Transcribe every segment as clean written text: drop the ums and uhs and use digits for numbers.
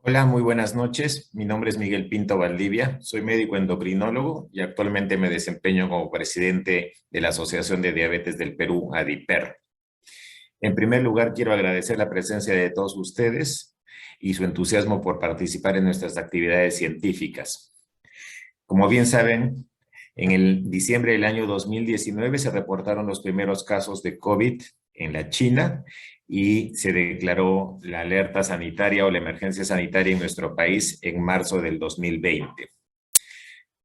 Hola, muy buenas noches. Mi nombre es Miguel Pinto Valdivia. Soy médico endocrinólogo y actualmente me desempeño como presidente de la Asociación de Diabetes del Perú, ADIPER. En primer lugar, quiero agradecer la presencia de todos ustedes y su entusiasmo por participar en nuestras actividades científicas. Como bien saben, en el diciembre del año 2019 se reportaron los primeros casos de COVID en la China y se declaró la alerta sanitaria o la emergencia sanitaria en nuestro país en marzo del 2020.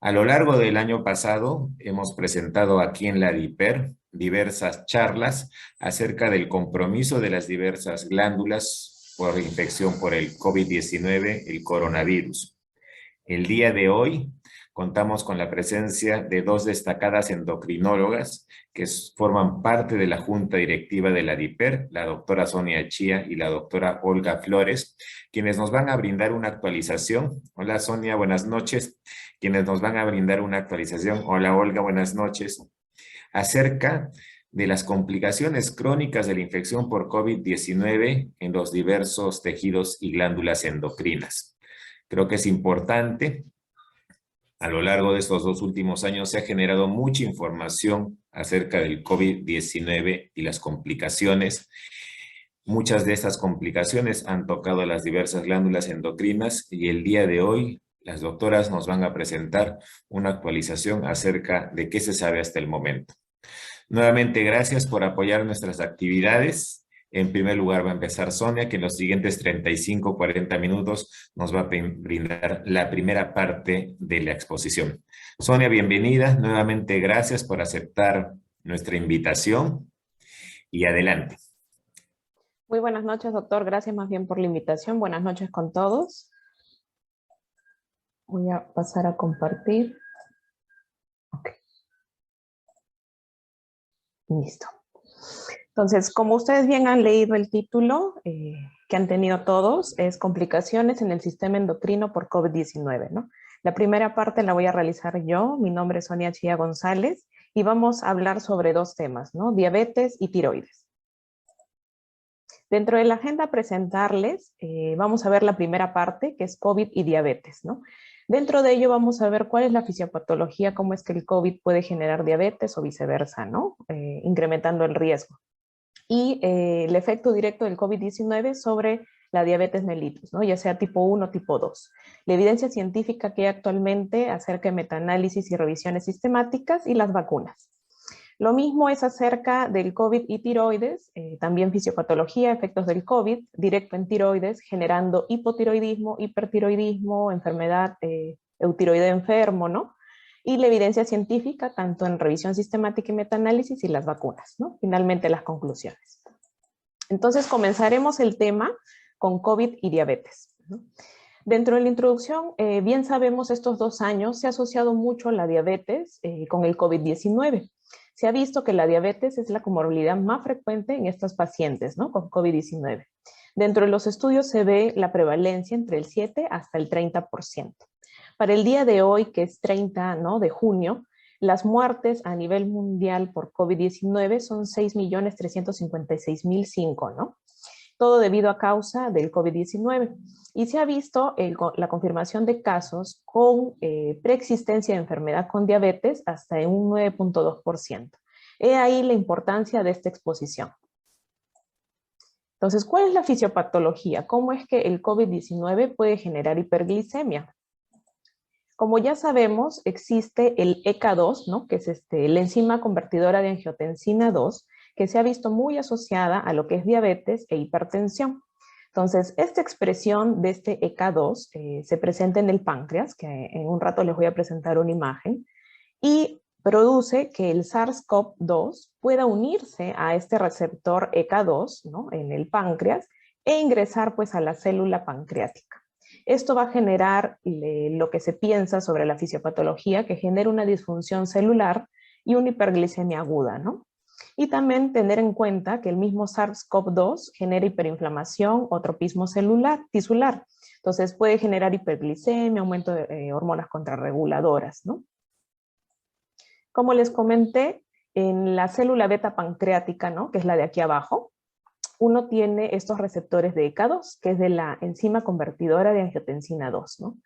A lo largo del año pasado hemos presentado aquí en la DIPER diversas charlas acerca del compromiso de las diversas glándulas por infección por el COVID-19, el coronavirus. El día de hoy contamos con la presencia de dos destacadas endocrinólogas que forman parte de la junta directiva de la DIPER, la doctora Sonia Chía y la doctora Olga Flores, quienes nos van a brindar una actualización. Hola Sonia, buenas noches. Quienes nos van a brindar una actualización. Hola Olga, buenas noches. Acerca de las complicaciones crónicas de la infección por COVID-19 en los diversos tejidos y glándulas endocrinas. Creo que es importante. A lo largo de estos 2 últimos años se ha generado mucha información acerca del COVID-19 y las complicaciones. Muchas de estas complicaciones han tocado a las diversas glándulas endocrinas y el día de hoy las doctoras nos van a presentar una actualización acerca de qué se sabe hasta el momento. Nuevamente, gracias por apoyar nuestras actividades. En primer lugar va a empezar Sonia, que en los siguientes 35 40 minutos nos va a brindar la primera parte de la exposición. Sonia, bienvenida. Nuevamente, gracias por aceptar nuestra invitación y adelante. Muy buenas noches, doctor. Gracias más bien por la invitación. Buenas noches con todos. Voy a pasar a compartir. Ok. Listo. Entonces, como ustedes bien han leído el título que han tenido todos, es complicaciones en el sistema endocrino por COVID-19, ¿no? La primera parte la voy a realizar yo. Mi nombre es Sonia Chía González y vamos a hablar sobre dos temas, ¿no? Diabetes y tiroides. Dentro de la agenda a presentarles, vamos a ver la primera parte, que es COVID y diabetes, ¿no? Dentro de ello vamos a ver cuál es la fisiopatología, cómo es que el COVID puede generar diabetes o viceversa, ¿no? Incrementando el riesgo. Y el efecto directo del COVID-19 sobre la diabetes mellitus, ¿no? Ya sea tipo 1 o tipo 2. La evidencia científica que hay actualmente acerca de metaanálisis y revisiones sistemáticas y las vacunas. Lo mismo es acerca del COVID y tiroides, también fisiopatología, efectos del COVID, directo en tiroides, generando hipotiroidismo, hipertiroidismo, enfermedad eutiroidea enfermo, ¿no? Y la evidencia científica, tanto en revisión sistemática y metaanálisis y las vacunas, ¿no? Finalmente las conclusiones. Entonces comenzaremos el tema con COVID y diabetes, ¿no? Dentro de la introducción, bien sabemos estos 2 años se ha asociado mucho la diabetes con el COVID-19. Se ha visto que la diabetes es la comorbilidad más frecuente en estos pacientes, ¿no? Con COVID-19. Dentro de los estudios se ve la prevalencia entre el 7 hasta el 30%. Para el día de hoy, que es 30, ¿no? de junio, las muertes a nivel mundial por COVID-19 son 6.356.005, ¿no? Todo debido a causa del COVID-19. Y se ha visto la confirmación de casos con preexistencia de enfermedad con diabetes hasta en un 9.2%. He ahí la importancia de esta exposición. Entonces, ¿cuál es la fisiopatología? ¿Cómo es que el COVID-19 puede generar hiperglicemia? Como ya sabemos, existe el ECA2, ¿no? Que es la enzima convertidora de angiotensina 2, que se ha visto muy asociada a lo que es diabetes e hipertensión. Entonces, esta expresión de este ECA2 se presenta en el páncreas, que en un rato les voy a presentar una imagen, y produce que el SARS-CoV-2 pueda unirse a este receptor ECA2, ¿no? en el páncreas e ingresar pues a la célula pancreática. Esto va a generar lo que se piensa sobre la fisiopatología, que genera una disfunción celular y una hiperglicemia aguda, ¿no? Y también tener en cuenta que el mismo SARS-CoV-2 genera hiperinflamación o tropismo tisular. Entonces puede generar hiperglicemia, aumento de hormonas contrarreguladoras, ¿no? Como les comenté, en la célula beta pancreática, ¿no? que es la de aquí abajo, uno tiene estos receptores de ECA2, que es de la enzima convertidora de angiotensina 2, ¿no?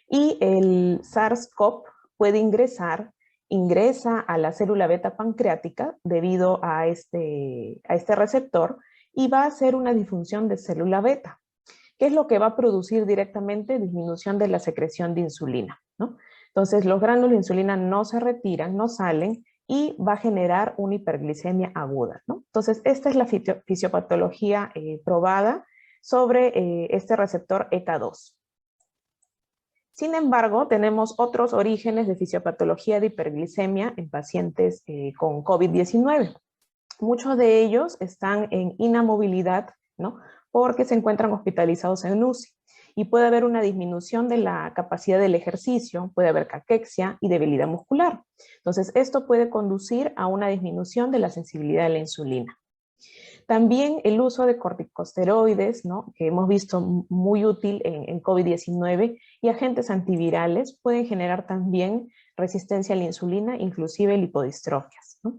Y el SARS-CoV puede ingresa a la célula beta pancreática debido a este receptor y va a hacer una disfunción de célula beta, que es lo que va a producir directamente disminución de la secreción de insulina, ¿no? Entonces los gránulos de insulina no se retiran, no salen y va a generar una hiperglicemia aguda, ¿no? Entonces esta es la fisiopatología probada sobre este receptor ECA2. Sin embargo, tenemos otros orígenes de fisiopatología de hiperglicemia en pacientes con COVID-19. Muchos de ellos están en inamovilidad, ¿no? Porque se encuentran hospitalizados en UCI. Y puede haber una disminución de la capacidad del ejercicio, puede haber caquexia y debilidad muscular. Entonces, esto puede conducir a una disminución de la sensibilidad a la insulina. También el uso de corticosteroides, ¿no? Que hemos visto muy útil en COVID-19, y agentes antivirales pueden generar también resistencia a la insulina, inclusive lipodistrofias, ¿no?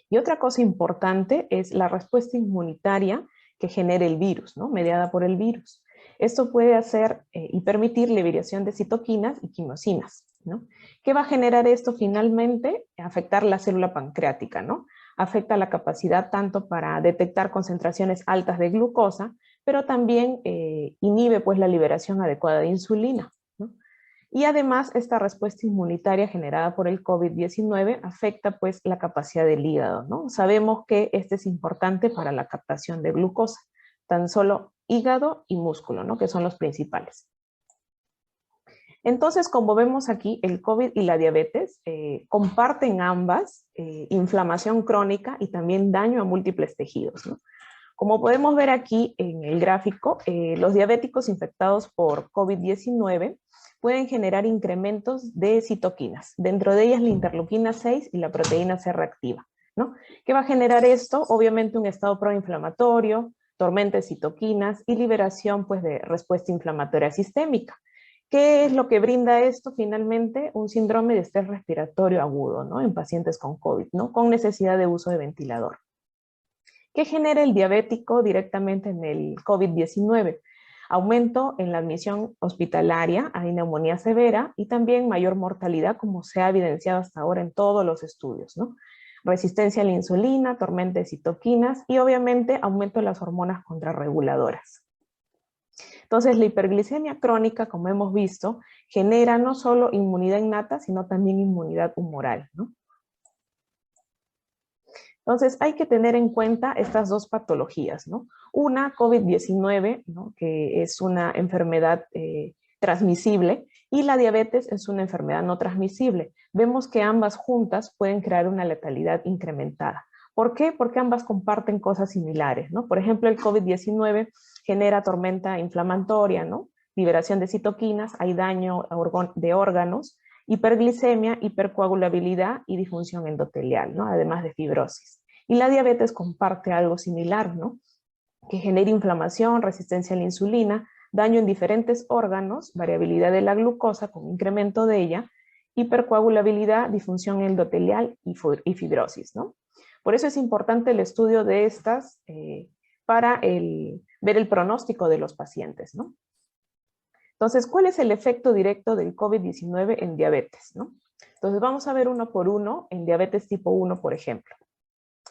Y otra cosa importante es la respuesta inmunitaria que genera el virus, ¿no? Mediada por el virus. Esto puede hacer y permitir liberación de citoquinas y quimosinas, ¿no? ¿Qué va a generar esto finalmente? Afectar la célula pancreática, ¿no? Afecta la capacidad tanto para detectar concentraciones altas de glucosa, pero también inhibe pues la liberación adecuada de insulina, ¿no? Y además esta respuesta inmunitaria generada por el COVID-19 afecta pues la capacidad del hígado, ¿no? Sabemos que este es importante para la captación de glucosa, tan solo hígado y músculo, ¿no? Que son los principales. Entonces, como vemos aquí, el COVID y la diabetes comparten ambas inflamación crónica y también daño a múltiples tejidos, ¿no? Como podemos ver aquí en el gráfico, los diabéticos infectados por COVID-19 pueden generar incrementos de citoquinas, dentro de ellas la interleuquina 6 y la proteína C reactiva, ¿no? ¿Qué va a generar esto? Obviamente un estado proinflamatorio, tormenta de citoquinas y liberación pues, de respuesta inflamatoria sistémica. ¿Qué es lo que brinda esto finalmente? Un síndrome de estrés respiratorio agudo, ¿no? En pacientes con COVID, ¿no? Con necesidad de uso de ventilador. ¿Qué genera el diabético directamente en el COVID-19? Aumento en la admisión hospitalaria, hay neumonía severa y también mayor mortalidad, como se ha evidenciado hasta ahora en todos los estudios, ¿no? Resistencia a la insulina, tormenta de citoquinas y obviamente aumento de las hormonas contrarreguladoras. Entonces, la hiperglicemia crónica, como hemos visto, genera no solo inmunidad innata, sino también inmunidad humoral, ¿no? Entonces, hay que tener en cuenta estas dos patologías, ¿no? Una, COVID-19, ¿no? Que es una enfermedad transmisible, y la diabetes es una enfermedad no transmisible. Vemos que ambas juntas pueden crear una letalidad incrementada. ¿Por qué? Porque ambas comparten cosas similares, ¿no? Por ejemplo, el COVID-19 genera tormenta inflamatoria, ¿no? Liberación de citoquinas, hay daño de órganos, hiperglicemia, hipercoagulabilidad y disfunción endotelial, ¿no? Además de fibrosis. Y la diabetes comparte algo similar, ¿no? Que genera inflamación, resistencia a la insulina, daño en diferentes órganos, variabilidad de la glucosa con incremento de ella, hipercoagulabilidad, disfunción endotelial y fibrosis, ¿no? Por eso es importante el estudio de estas para ver el pronóstico de los pacientes, ¿no? Entonces, ¿cuál es el efecto directo del COVID-19 en diabetes, ¿no? Entonces, vamos a ver uno por uno en diabetes tipo 1, por ejemplo.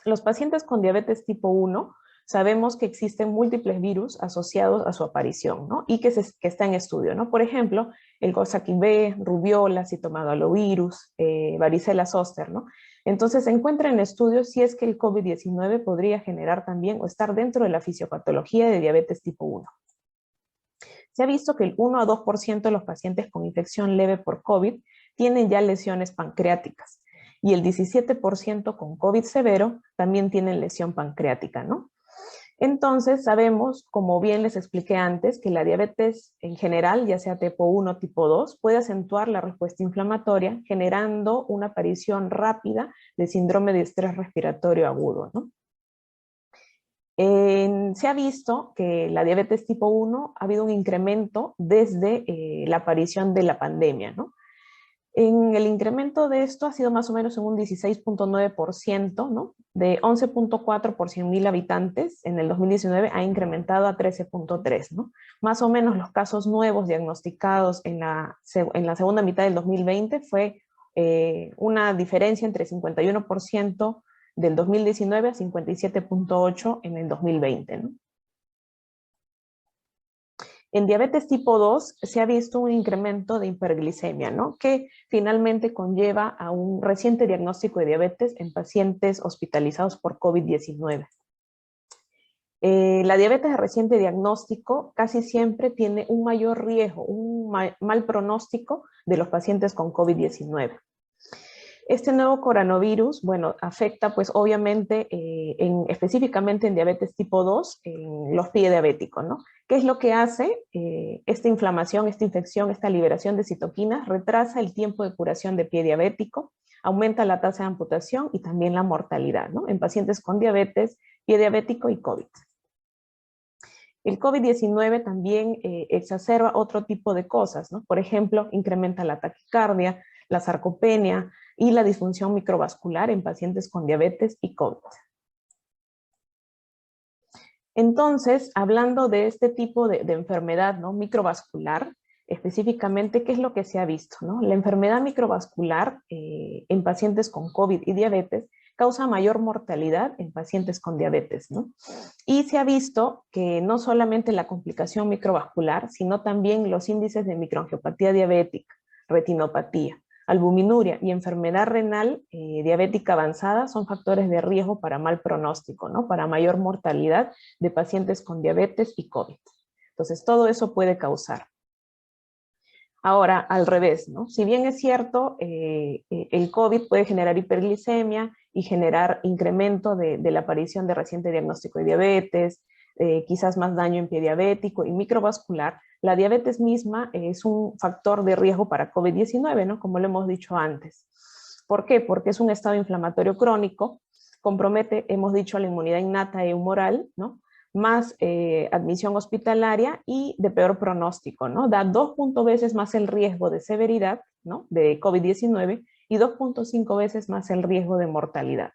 Los pacientes con diabetes tipo 1 sabemos que existen múltiples virus asociados a su aparición, ¿no? Y que está en estudio, ¿no? Por ejemplo, el Coxsackie-B, rubiola, citomegalovirus, varicela zoster, ¿no? Entonces se encuentra en estudios si es que el COVID-19 podría generar también o estar dentro de la fisiopatología de diabetes tipo 1. Se ha visto que el 1 a 2% de los pacientes con infección leve por COVID tienen ya lesiones pancreáticas y el 17% con COVID severo también tienen lesión pancreática, ¿no? Entonces sabemos, como bien les expliqué antes, que la diabetes en general, ya sea tipo 1 o tipo 2, puede acentuar la respuesta inflamatoria, generando una aparición rápida de síndrome de estrés respiratorio agudo, ¿no? Se ha visto que la diabetes tipo 1 ha habido un incremento desde la aparición de la pandemia, ¿no? En el incremento de esto ha sido más o menos en un 16.9%, ¿no? de 11.4 por 100.000 habitantes en el 2019 ha incrementado a 13.3, ¿no? Más o menos los casos nuevos diagnosticados en la segunda mitad del 2020 fue una diferencia entre 51% del 2019 a 57.8 en el 2020, ¿no? En diabetes tipo 2 se ha visto un incremento de hiperglicemia, ¿no? Que finalmente conlleva a un reciente diagnóstico de diabetes en pacientes hospitalizados por COVID-19. La diabetes de reciente diagnóstico casi siempre tiene un mayor riesgo, un mal pronóstico de los pacientes con COVID-19. Este nuevo coronavirus, bueno, afecta pues obviamente específicamente en diabetes tipo 2, en los pies diabéticos, ¿no? ¿Qué es lo que hace? Esta inflamación, esta infección, esta liberación de citoquinas retrasa el tiempo de curación de pie diabético, aumenta la tasa de amputación y también la mortalidad, ¿no? En pacientes con diabetes, pie diabético y COVID. El COVID-19 también exacerba otro tipo de cosas, ¿no? Por ejemplo, incrementa la taquicardia, la sarcopenia y la disfunción microvascular en pacientes con diabetes y COVID. Entonces, hablando de este tipo de enfermedad, ¿no? Microvascular, específicamente, ¿qué es lo que se ha visto, ¿no? La enfermedad microvascular en pacientes con COVID y diabetes causa mayor mortalidad en pacientes con diabetes, ¿no? Y se ha visto que no solamente la complicación microvascular, sino también los índices de microangiopatía diabética, retinopatía, albuminuria y enfermedad renal diabética avanzada son factores de riesgo para mal pronóstico, ¿no? Para mayor mortalidad de pacientes con diabetes y COVID. Entonces, todo eso puede causar. Ahora, al revés, ¿no? Si bien es cierto, el COVID puede generar hiperglicemia y generar incremento de la aparición de reciente diagnóstico de diabetes, quizás más daño en pie diabético y microvascular, la diabetes misma es un factor de riesgo para COVID-19, ¿no? Como lo hemos dicho antes. ¿Por qué? Porque es un estado inflamatorio crónico, compromete, hemos dicho, la inmunidad innata y humoral, ¿no? Más admisión hospitalaria y de peor pronóstico, ¿no? Da 2.0 veces más el riesgo de severidad, ¿no? De COVID-19 y 2.5 veces más el riesgo de mortalidad.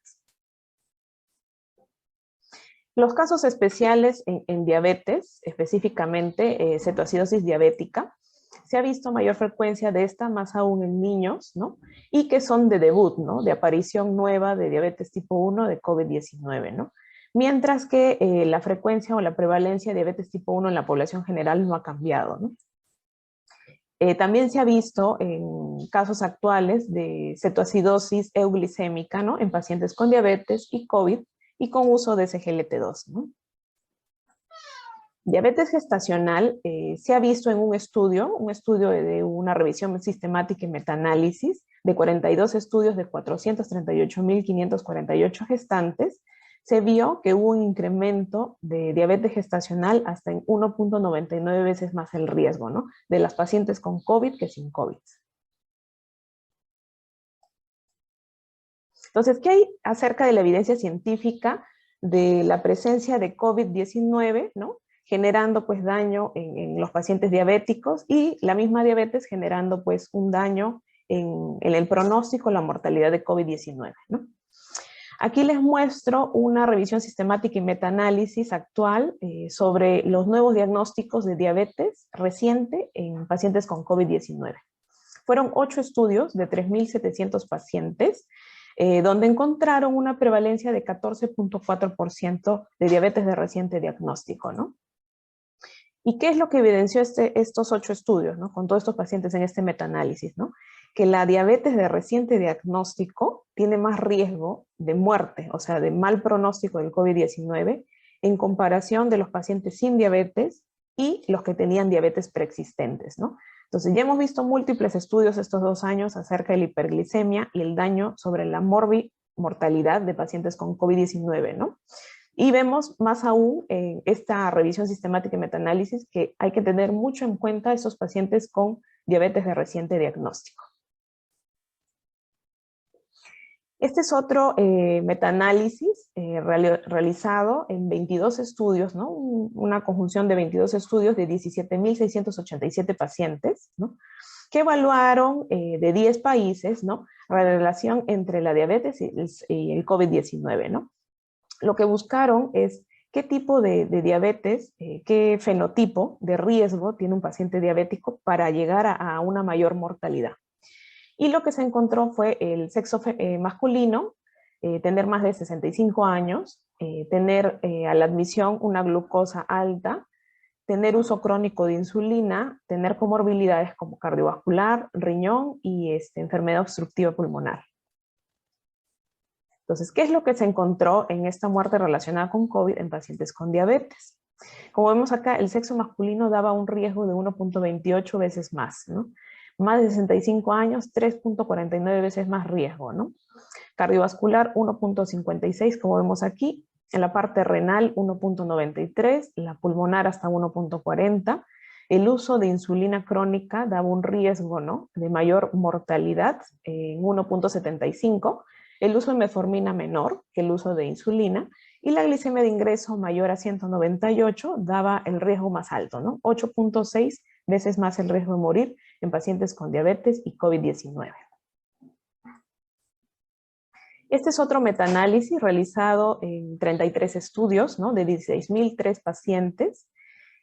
Los casos especiales en diabetes, específicamente cetoacidosis diabética, se ha visto mayor frecuencia de esta, más aún en niños, ¿no? Y que son de debut, ¿no? De aparición nueva de diabetes tipo 1 de COVID-19, ¿no? Mientras que la frecuencia o la prevalencia de diabetes tipo 1 en la población general no ha cambiado, ¿no? También se ha visto en casos actuales de cetoacidosis euglicémica, ¿no? En pacientes con diabetes y COVID y con uso de SGLT2, ¿no? Diabetes gestacional se ha visto en un estudio de una revisión sistemática y metaanálisis de 42 estudios de 438.548 gestantes, se vio que hubo un incremento de diabetes gestacional hasta en 1.99 veces más el riesgo, ¿no? De las pacientes con COVID que sin COVID. Entonces, ¿qué hay acerca de la evidencia científica de la presencia de COVID-19, ¿no? Generando pues daño en los pacientes diabéticos y la misma diabetes generando pues un daño en el pronóstico, la mortalidad de COVID-19, ¿no? Aquí les muestro una revisión sistemática y metaanálisis actual sobre los nuevos diagnósticos de diabetes reciente en pacientes con COVID-19. Fueron 8 estudios de 3.700 pacientes, donde encontraron una prevalencia de 14.4% de diabetes de reciente diagnóstico, ¿no? ¿Y qué es lo que evidenció estos 8 estudios, ¿no? Con todos estos pacientes en este metaanálisis, ¿no? Que la diabetes de reciente diagnóstico tiene más riesgo de muerte, o sea, de mal pronóstico del COVID-19, en comparación de los pacientes sin diabetes y los que tenían diabetes preexistentes, ¿no? Entonces, ya hemos visto múltiples estudios estos 2 años acerca de la hiperglicemia y el daño sobre la mortalidad de pacientes con COVID-19, ¿no? Y vemos más aún en esta revisión sistemática y metaanálisis que hay que tener mucho en cuenta a esos pacientes con diabetes de reciente diagnóstico. Este es otro metaanálisis realizado en 22 estudios, ¿no? Una conjunción de 22 estudios de 17.687 pacientes, ¿no? Que evaluaron de 10 países, ¿no? La relación entre la diabetes y el COVID-19, ¿no? Lo que buscaron es qué tipo de diabetes, qué fenotipo de riesgo tiene un paciente diabético para llegar a una mayor mortalidad. Y lo que se encontró fue el sexo masculino, tener más de 65 años, tener a la admisión una glucosa alta, tener uso crónico de insulina, tener comorbilidades como cardiovascular, riñón y enfermedad obstructiva pulmonar. Entonces, ¿qué es lo que se encontró en esta muerte relacionada con COVID en pacientes con diabetes? Como vemos acá, el sexo masculino daba un riesgo de 1.28 veces más, ¿no? Más de 65 años, 3.49 veces más riesgo, ¿no? Cardiovascular, 1.56, como vemos aquí. En la parte renal, 1.93, la pulmonar hasta 1.40. El uso de insulina crónica daba un riesgo, ¿no?, de mayor mortalidad en 1.75. El uso de metformina menor que el uso de insulina, y la glicemia de ingreso mayor a 198 daba el riesgo más alto, ¿no? 8.6 veces más el riesgo de morir en pacientes con diabetes y COVID-19. Este es otro metaanálisis realizado en 33 estudios, ¿no?, de 16.003 pacientes,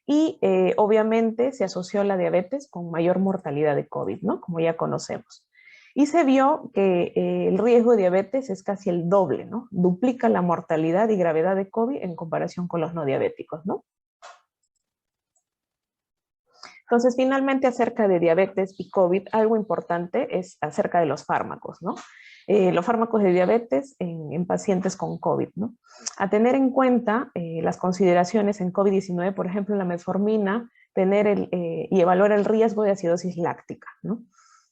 y obviamente se asoció la diabetes con mayor mortalidad de COVID, ¿no?, como ya conocemos. Y se vio que el riesgo de diabetes es casi el doble, ¿no? Duplica la mortalidad y gravedad de COVID en comparación con los no diabéticos, ¿no? Entonces, finalmente, acerca de diabetes y COVID, algo importante es acerca de los fármacos, ¿no? Los fármacos de diabetes en pacientes con COVID, ¿no? A tener en cuenta las consideraciones en COVID-19, por ejemplo, la metformina, y evaluar el riesgo de acidosis láctica, ¿no?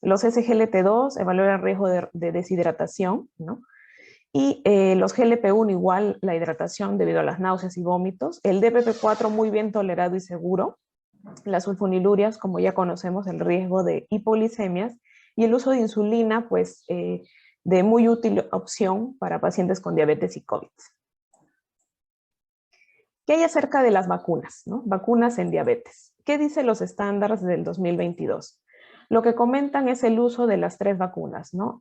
Los SGLT2 evaluan el riesgo de deshidratación, ¿no? Y los GLP-1 igual la hidratación debido a las náuseas y vómitos. El DPP-4 muy bien tolerado y seguro. Las sulfonilurias, como ya conocemos, el riesgo de hipoglicemias. Y el uso de insulina, pues, de muy útil opción para pacientes con diabetes y COVID. ¿Qué hay acerca de las vacunas, ¿no? Vacunas en diabetes. ¿Qué dicen los estándares del 2022? Lo que comentan es el uso de las 3 vacunas, ¿no?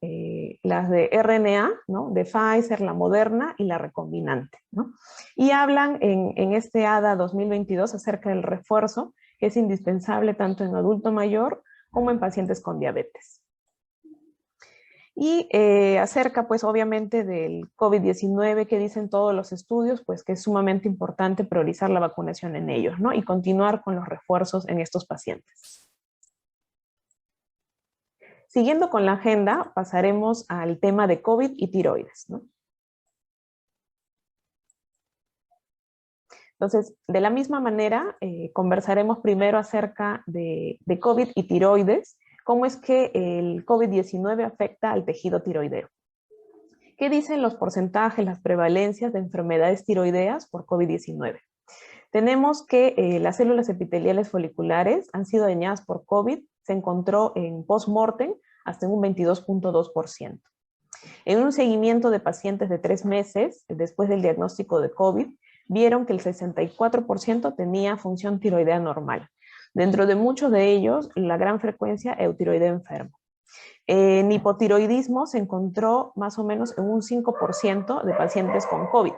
Las de RNA, ¿no?, de Pfizer, la Moderna y la recombinante, ¿no? Y hablan en este ADA 2022 acerca del refuerzo, que es indispensable tanto en adulto mayor como en pacientes con diabetes. Y acerca, pues, obviamente del COVID-19, que dicen todos los estudios, pues que es sumamente importante priorizar la vacunación en ellos, ¿no?, y continuar con los refuerzos en estos pacientes. Siguiendo con la agenda, pasaremos al tema de COVID y tiroides, ¿no? Entonces, de la misma manera, conversaremos primero acerca de COVID y tiroides, cómo es que el COVID-19 afecta al tejido tiroideo. ¿Qué dicen los porcentajes, las prevalencias de enfermedades tiroideas por COVID-19? Tenemos que las células epiteliales foliculares han sido dañadas por COVID, se encontró en post-mortem hasta en un 22.2%. En un seguimiento de pacientes de 3 meses después del diagnóstico de COVID, vieron que el 64% tenía función tiroidea normal. Dentro de muchos de ellos, la gran frecuencia eutiroideo enfermo. En hipotiroidismo se encontró más o menos en un 5% de pacientes con COVID.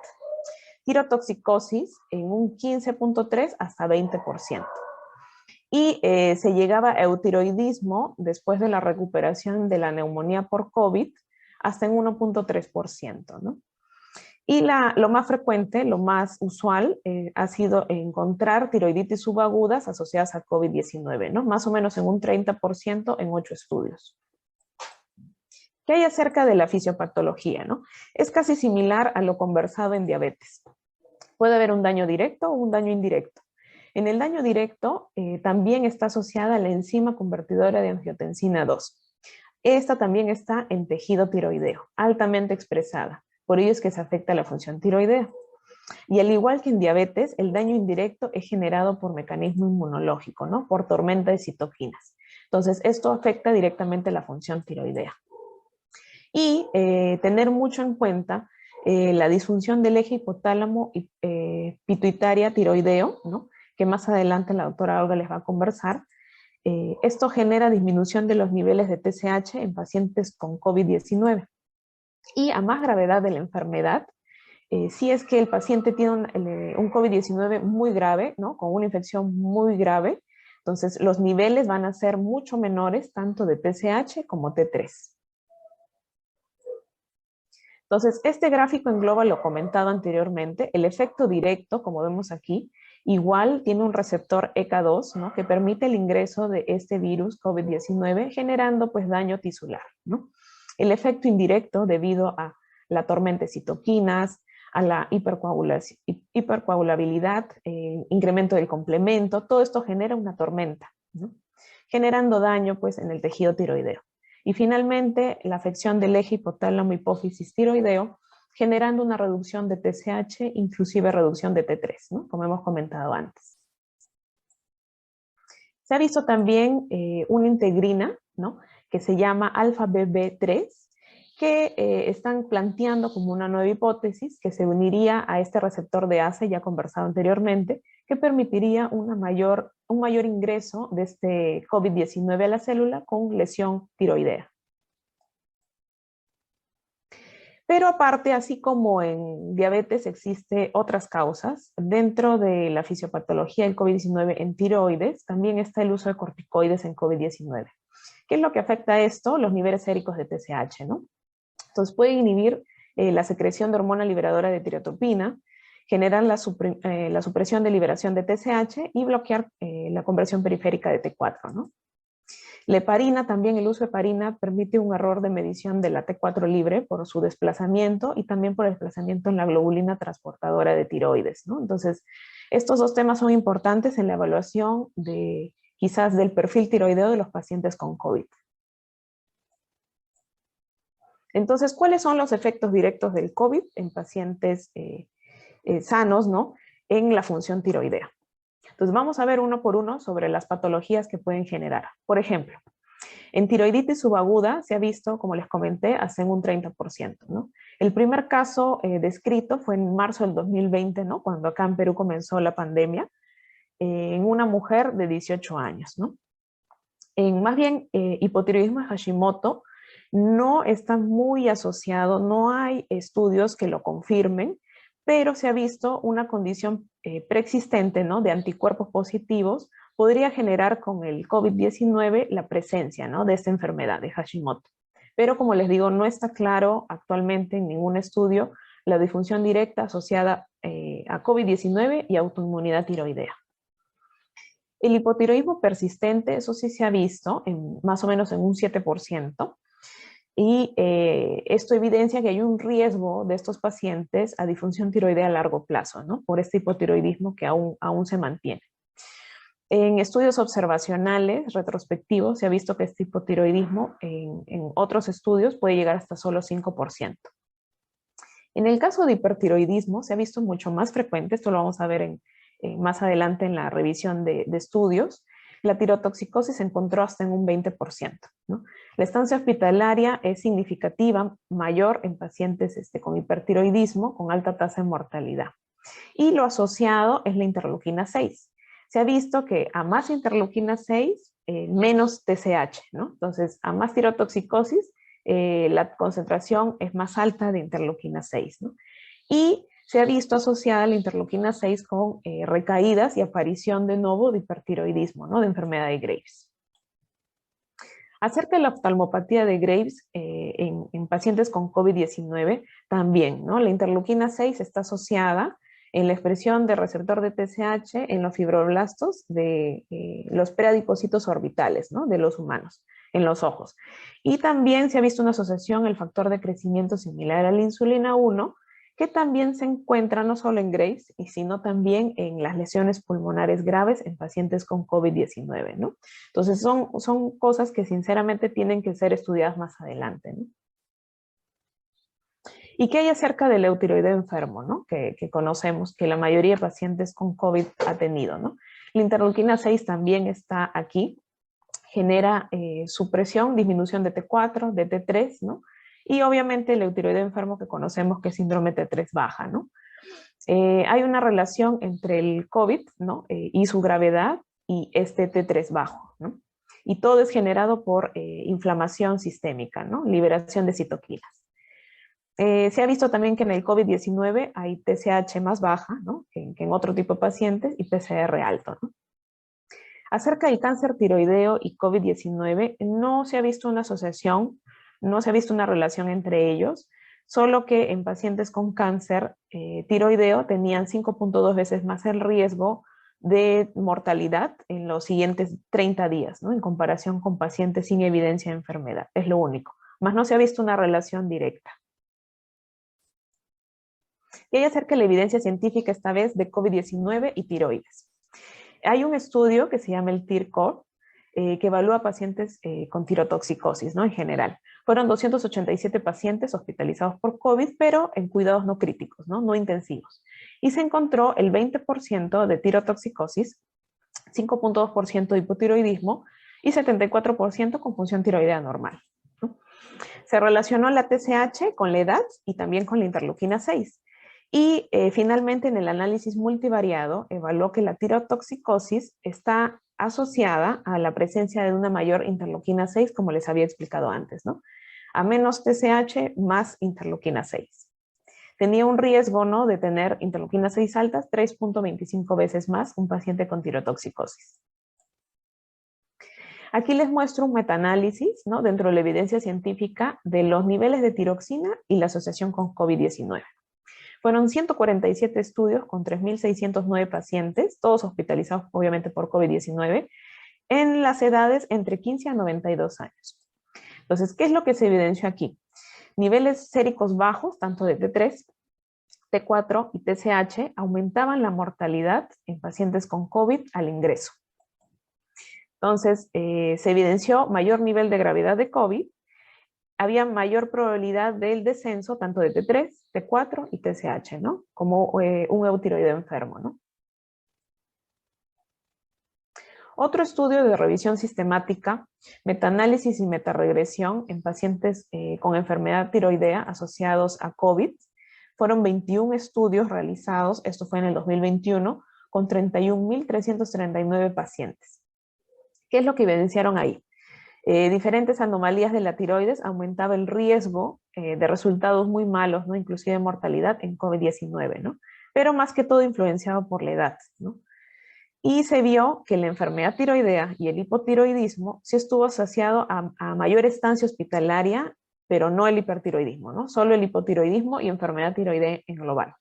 Tirotoxicosis en un 15.3 hasta 20%. Y se llegaba a eutiroidismo después de la recuperación de la neumonía por COVID hasta en 1.3%, ¿no? Y lo más frecuente, lo más usual, ha sido encontrar tiroiditis subagudas asociadas a COVID-19, ¿no? Más o menos en un 30% en 8 estudios. ¿Qué hay acerca de la fisiopatología, no? Es casi similar a lo conversado en diabetes. Puede haber un daño directo o un daño indirecto. En el daño directo también está asociada la enzima convertidora de angiotensina 2. Esta también está en tejido tiroideo, altamente expresada. Por ello es que se afecta la función tiroidea. Y al igual que en diabetes, el daño indirecto es generado por mecanismo inmunológico, ¿no?, por tormenta de citoquinas. Entonces, esto afecta directamente la función tiroidea. Y tener mucho en cuenta la disfunción del eje hipotálamo y pituitaria tiroideo, ¿no? Que más adelante la doctora Olga les va a conversar. Esto genera disminución de los niveles de TSH en pacientes con COVID-19. Y a más gravedad de la enfermedad, si es que el paciente tiene un COVID-19 muy grave, ¿no? Con una infección muy grave, entonces los niveles van a ser mucho menores, tanto de TSH como T3. Entonces, este gráfico engloba lo comentado anteriormente, el efecto directo, como vemos aquí, igual tiene un receptor ECA2, ¿no? Que permite el ingreso de este virus COVID-19 generando pues daño tisular, ¿no? El efecto indirecto debido a la tormenta de citoquinas, a la hipercoagulabilidad, incremento del complemento, todo esto genera una tormenta, ¿no? Generando daño pues en el tejido tiroideo. Y finalmente, la afección del eje hipotálamo hipófisis tiroideo, generando una reducción de TSH, inclusive reducción de T3, ¿no? Como hemos comentado antes. Se ha visto también una integrina, ¿no? Que se llama alfa-BB3, que están planteando como una nueva hipótesis que se uniría a este receptor de ACE ya conversado anteriormente, que permitiría un mayor ingreso de este COVID-19 a la célula con lesión tiroidea. Pero aparte, así como en diabetes existe otras causas, dentro de la fisiopatología del COVID-19 en tiroides, también está el uso de corticoides en COVID-19. ¿Qué es lo que afecta a esto? Los niveles séricos de TSH, ¿no? Entonces puede inhibir la secreción de hormona liberadora de tireotripina, generar la supresión de liberación de TSH y bloquear la conversión periférica de T4, ¿no? La heparina, también el uso de heparina permite un error de medición de la T4 libre por su desplazamiento y también por el desplazamiento en la globulina transportadora de tiroides, ¿no? Entonces, estos dos temas son importantes en la evaluación de quizás del perfil tiroideo de los pacientes con COVID. Entonces, ¿cuáles son los efectos directos del COVID en pacientes sanos, ¿no? En la función tiroidea. Entonces, vamos a ver uno por uno sobre las patologías que pueden generar. Por ejemplo, en tiroiditis subaguda se ha visto, como les comenté, hasta en un 30%, ¿no? El primer caso descrito fue en marzo del 2020, ¿no? Cuando acá en Perú comenzó la pandemia, en una mujer de 18 años, ¿no? Más bien, hipotiroidismo de Hashimoto no está muy asociado, no hay estudios que lo confirmen, pero se ha visto una condición preexistente, ¿no? De anticuerpos positivos, podría generar con el COVID-19 la presencia, ¿no? De esta enfermedad de Hashimoto. Pero como les digo, no está claro actualmente en ningún estudio la disfunción directa asociada a COVID-19 y autoinmunidad tiroidea. El hipotiroidismo persistente, eso sí se ha visto más o menos en un 7%, y esto evidencia que hay un riesgo de estos pacientes a disfunción tiroidea a largo plazo, ¿no? Por este hipotiroidismo que aún se mantiene. En estudios observacionales retrospectivos se ha visto que este hipotiroidismo en otros estudios puede llegar hasta solo 5%. En el caso de hipertiroidismo se ha visto mucho más frecuente, esto lo vamos a ver más adelante en la revisión de estudios. La tirotoxicosis se encontró hasta en un 20%, ¿no? La estancia hospitalaria es significativa, mayor en pacientes con hipertiroidismo, con alta tasa de mortalidad. Y lo asociado es la interleuquina 6. Se ha visto que a más interleuquina 6, menos TSH, ¿no? Entonces, a más tirotoxicosis, la concentración es más alta de interleuquina 6, ¿no? Y se ha visto asociada la interleuquina 6 con recaídas y aparición de nuevo de hipertiroidismo, ¿no? De enfermedad de Graves. Acerca de la oftalmopatía de Graves en pacientes con COVID-19, también, ¿no? La interleuquina 6 está asociada en la expresión de receptor de TSH en los fibroblastos de los preadipocitos orbitales, ¿no? De los humanos, en los ojos. Y también se ha visto una asociación el factor de crecimiento similar a la insulina 1, que también se encuentra no solo en Graves, sino también en las lesiones pulmonares graves en pacientes con COVID-19, ¿no? Entonces son cosas que sinceramente tienen que ser estudiadas más adelante, ¿no? ¿Y qué hay acerca del eutiroideo enfermo, ¿no? Que conocemos que la mayoría de pacientes con COVID ha tenido, ¿no? La interleuquina 6 también está aquí, genera supresión, disminución de T4, de T3, ¿no? y obviamente el eutiroideo enfermo que conocemos que es síndrome T3 baja, ¿no? Hay una relación entre el COVID, ¿no? Y su gravedad y este T3 bajo, ¿no? Y todo es generado por inflamación sistémica, ¿no? Liberación de citoquinas. Se ha visto también que en el COVID-19 hay TSH más baja, ¿no? que en otro tipo de pacientes y PCR alto, ¿no? Acerca del cáncer tiroideo y COVID-19, no se ha visto una asociación, no se ha visto una relación entre ellos, solo que en pacientes con cáncer tiroideo tenían 5.2 veces más el riesgo de mortalidad en los siguientes 30 días, ¿no? En comparación con pacientes sin evidencia de enfermedad. Es lo único. Más no se ha visto una relación directa. Y hay acerca de la evidencia científica esta vez de COVID-19 y tiroides. Hay un estudio que se llama el TIRCOR, que evalúa pacientes con tirotoxicosis, ¿no? En general. Fueron 287 pacientes hospitalizados por COVID, pero en cuidados no críticos, ¿no? No intensivos. Y se encontró el 20% de tirotoxicosis, 5.2% de hipotiroidismo y 74% con función tiroidea normal, ¿no? Se relacionó la TSH con la edad y también con la interleuquina 6. Y finalmente en el análisis multivariado evaluó que la tirotoxicosis está asociada a la presencia de una mayor interleuquina 6, como les había explicado antes, ¿no? A menos TSH más interleuquina 6. Tenía un riesgo, ¿no?, de tener interleuquina 6 altas 3.25 veces más un paciente con tirotoxicosis. Aquí les muestro un metaanálisis, ¿no?, dentro de la evidencia científica de los niveles de tiroxina y la asociación con COVID-19. Fueron 147 estudios con 3.609 pacientes, todos hospitalizados obviamente por COVID-19, en las edades entre 15 a 92 años. Entonces, ¿qué es lo que se evidenció aquí? Niveles séricos bajos, tanto de T3, T4 y TSH, aumentaban la mortalidad en pacientes con COVID al ingreso. Entonces, se evidenció mayor nivel de gravedad de COVID, había mayor probabilidad del descenso tanto de T3, T4 y TSH, ¿no? Como un eutiroideo enfermo, ¿no? Otro estudio de revisión sistemática, metaanálisis y metaregresión en pacientes con enfermedad tiroidea asociados a COVID. Fueron 21 estudios realizados, esto fue en el 2021, con 31.339 pacientes. ¿Qué es lo que evidenciaron ahí? Diferentes anomalías de la tiroides aumentaba el riesgo de resultados muy malos, ¿no? Inclusive mortalidad en COVID-19, ¿no? Pero más que todo influenciado por la edad, ¿no? Y se vio que la enfermedad tiroidea y el hipotiroidismo sí estuvo asociado a mayor estancia hospitalaria, pero no el hipertiroidismo, ¿no? Solo el hipotiroidismo y enfermedad tiroidea en global.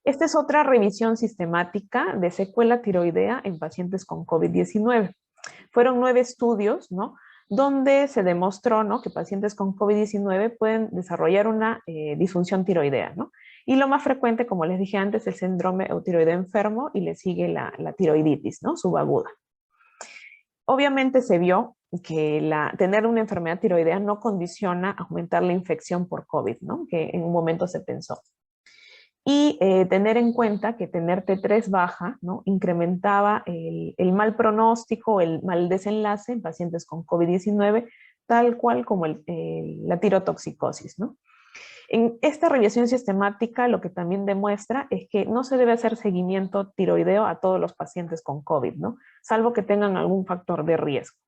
Esta es otra revisión sistemática de secuela tiroidea en pacientes con COVID-19. Fueron 9 estudios, ¿no?, donde se demostró, ¿no?, que pacientes con COVID-19 pueden desarrollar una disfunción tiroidea, ¿no? Y lo más frecuente, como les dije antes, es el síndrome eutiroideo enfermo y le sigue la tiroiditis, ¿no?, subaguda. Obviamente se vio que tener una enfermedad tiroidea no condiciona aumentar la infección por COVID, ¿no?, que en un momento se pensó. Y tener en cuenta que tener T3 baja, ¿no?, incrementaba el mal pronóstico, el mal desenlace en pacientes con COVID-19, tal cual como la tirotoxicosis, ¿no? En esta revisión sistemática lo que también demuestra es que no se debe hacer seguimiento tiroideo a todos los pacientes con COVID, ¿no?, salvo que tengan algún factor de riesgo.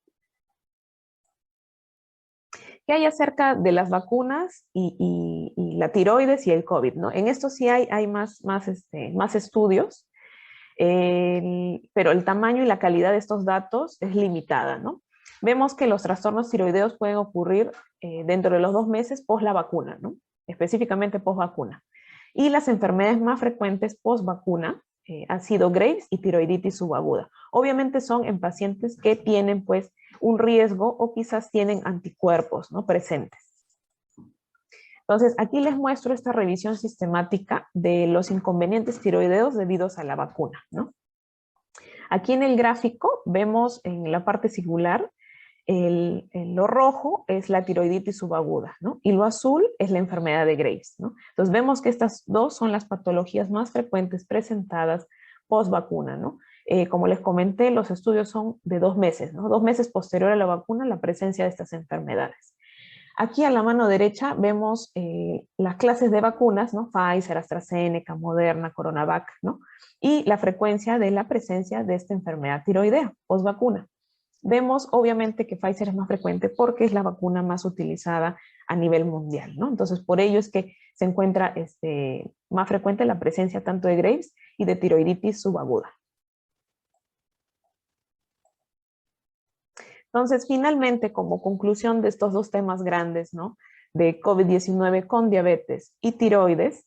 ¿Qué hay acerca de las vacunas y la tiroides y el COVID, ¿no? En esto sí hay más estudios, pero el tamaño y la calidad de estos datos es limitada, ¿no? Vemos que los trastornos tiroideos pueden ocurrir dentro de los 2 meses post la vacuna, ¿no?, específicamente post vacuna. Y las enfermedades más frecuentes post vacuna han sido Graves y tiroiditis subaguda. Obviamente son en pacientes que tienen pues un riesgo o quizás tienen anticuerpos, ¿no?, presentes. Entonces, aquí les muestro esta revisión sistemática de los inconvenientes tiroideos debidos a la vacuna, ¿no? Aquí en el gráfico vemos en la parte singular lo rojo es la tiroiditis subaguda, ¿no?, y lo azul es la enfermedad de Graves, ¿no? Entonces vemos que estas dos son las patologías más frecuentes presentadas post vacuna, ¿no? Como les comenté, los estudios son de 2 meses, ¿no? 2 meses posterior a la vacuna, la presencia de estas enfermedades. Aquí a la mano derecha vemos las clases de vacunas, ¿no? Pfizer, AstraZeneca, Moderna, Coronavac, ¿no? Y la frecuencia de la presencia de esta enfermedad tiroidea, post-vacuna. Vemos obviamente que Pfizer es más frecuente porque es la vacuna más utilizada a nivel mundial, ¿no? Entonces, por ello es que se encuentra más frecuente la presencia tanto de Graves y de tiroiditis subaguda. Entonces, finalmente, como conclusión de estos dos temas grandes, ¿no? De COVID-19 con diabetes y tiroides,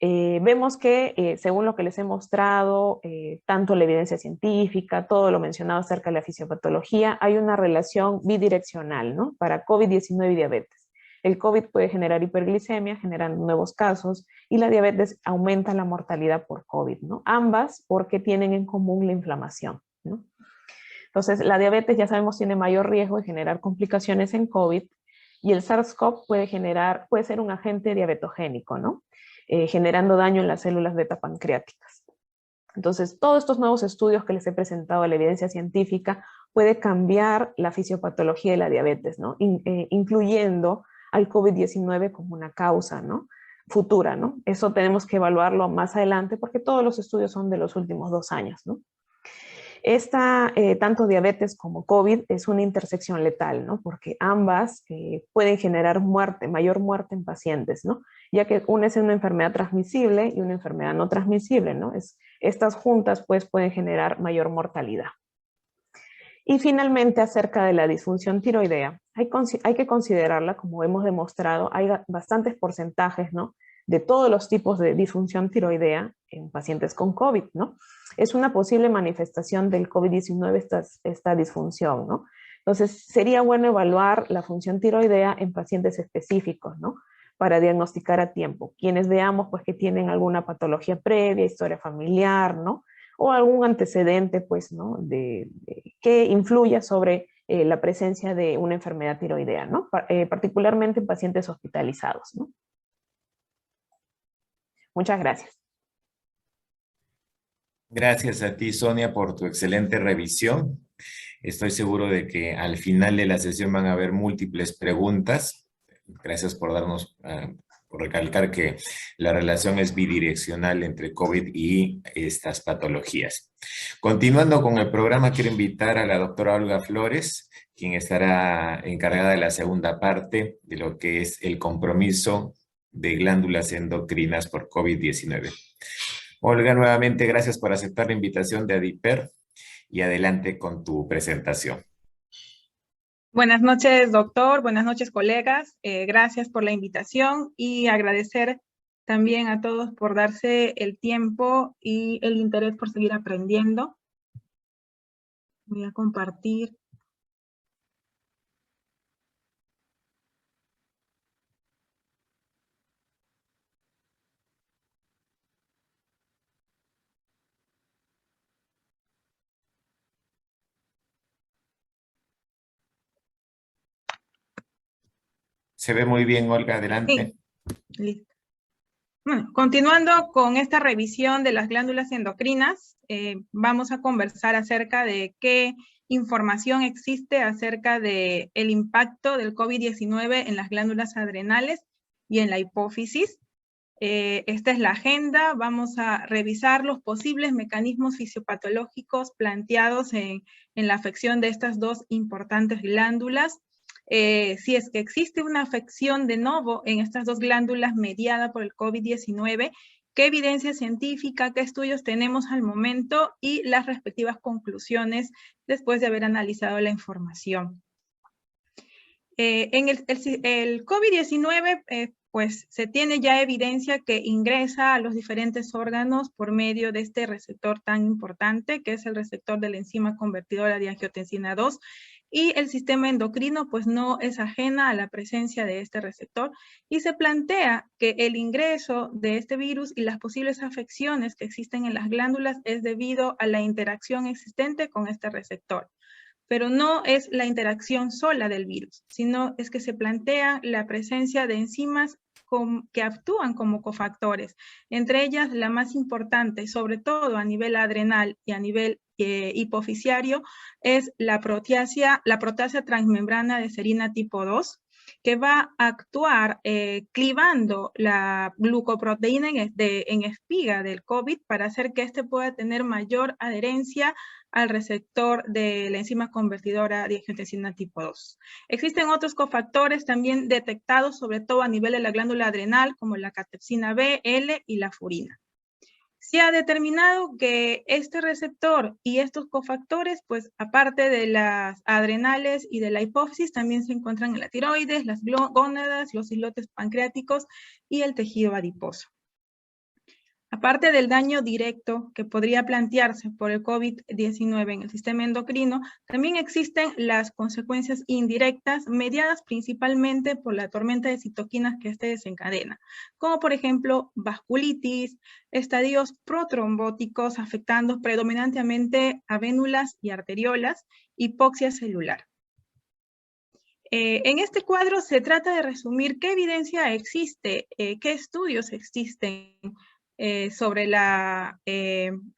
vemos que, según lo que les he mostrado, tanto la evidencia científica, todo lo mencionado acerca de la fisiopatología, hay una relación bidireccional, ¿no? Para COVID-19 y diabetes. El COVID puede generar hiperglicemia, generando nuevos casos, y la diabetes aumenta la mortalidad por COVID, ¿no? Ambas porque tienen en común la inflamación, ¿no? Entonces, la diabetes, ya sabemos, tiene mayor riesgo de generar complicaciones en COVID, y el SARS-CoV puede ser un agente diabetogénico, ¿no? Generando daño en las células beta pancreáticas. Entonces, todos estos nuevos estudios que les he presentado a la evidencia científica puede cambiar la fisiopatología de la diabetes, ¿no? Incluyendo al COVID-19 como una causa, ¿no? Futura, ¿no? Eso tenemos que evaluarlo más adelante porque todos los estudios son de los últimos 2 años, ¿no? Tanto diabetes como COVID es una intersección letal, ¿no? Porque ambas pueden generar muerte, mayor muerte en pacientes, ¿no? Ya que una es una enfermedad transmisible y una enfermedad no transmisible, ¿no? Estas juntas pues pueden generar mayor mortalidad. Y finalmente, acerca de la disfunción tiroidea, hay que considerarla, como hemos demostrado, hay bastantes porcentajes, ¿no? De todos los tipos de disfunción tiroidea en pacientes con COVID, ¿no? Es una posible manifestación del COVID-19 esta disfunción, ¿no? Entonces, sería bueno evaluar la función tiroidea en pacientes específicos, ¿no? Para diagnosticar a tiempo. Quienes veamos, pues, que tienen alguna patología previa, historia familiar, ¿no? O algún antecedente, pues, ¿no? Que influya sobre la presencia de una enfermedad tiroidea, ¿no? Particularmente en pacientes hospitalizados, ¿no? Muchas gracias. Gracias a ti, Sonia, por tu excelente revisión. Estoy seguro de que al final de la sesión van a haber múltiples preguntas. Gracias por por recalcar que la relación es bidireccional entre COVID y estas patologías. Continuando con el programa, quiero invitar a la doctora Olga Flores, quien estará encargada de la segunda parte de lo que es el compromiso de glándulas endocrinas por COVID-19. Olga, nuevamente gracias por aceptar la invitación de ADIPER y adelante con tu presentación. Buenas noches, doctor. Buenas noches, colegas. Gracias por la invitación y agradecer también a todos por darse el tiempo y el interés por seguir aprendiendo. Voy a compartir. Se ve muy bien, Olga, adelante. Sí, listo. Bueno, continuando con esta revisión de las glándulas endocrinas, vamos a conversar acerca de qué información existe acerca del impacto del COVID-19 en las glándulas adrenales y en la hipófisis. Esta es la agenda. Vamos a revisar los posibles mecanismos fisiopatológicos planteados en la afección de estas dos importantes glándulas. Si es que existe una afección de novo en estas dos glándulas mediada por el COVID-19, qué evidencia científica, qué estudios tenemos al momento y las respectivas conclusiones después de haber analizado la información. En el COVID-19, pues se tiene ya evidencia que ingresa a los diferentes órganos por medio de este receptor tan importante, que es el receptor de la enzima convertidora de angiotensina 2, y el sistema endocrino pues no es ajena a la presencia de este receptor, y se plantea que el ingreso de este virus y las posibles afecciones que existen en las glándulas es debido a la interacción existente con este receptor. Pero no es la interacción sola del virus, sino es que se plantea la presencia de enzimas que actúan como cofactores. Entre ellas, la más importante, sobre todo a nivel adrenal y a nivel hipofisiario, es la proteasa transmembrana de serina tipo 2, que va a actuar clivando la glucoproteína en espiga del COVID para hacer que éste pueda tener mayor adherencia al receptor de la enzima convertidora de angiotensina tipo 2. Existen otros cofactores también detectados, sobre todo a nivel de la glándula adrenal, como la catepsina B, L y la furina. Se ha determinado que este receptor y estos cofactores, pues aparte de las adrenales y de la hipófisis, también se encuentran en la tiroides, las gónadas, los islotes pancreáticos y el tejido adiposo. Aparte del daño directo que podría plantearse por el COVID-19 en el sistema endocrino, también existen las consecuencias indirectas mediadas principalmente por la tormenta de citoquinas que este desencadena, como por ejemplo vasculitis, estadios protrombóticos afectando predominantemente a vénulas y arteriolas, hipoxia celular. En este cuadro se trata de resumir qué evidencia existe, qué estudios existen sobre la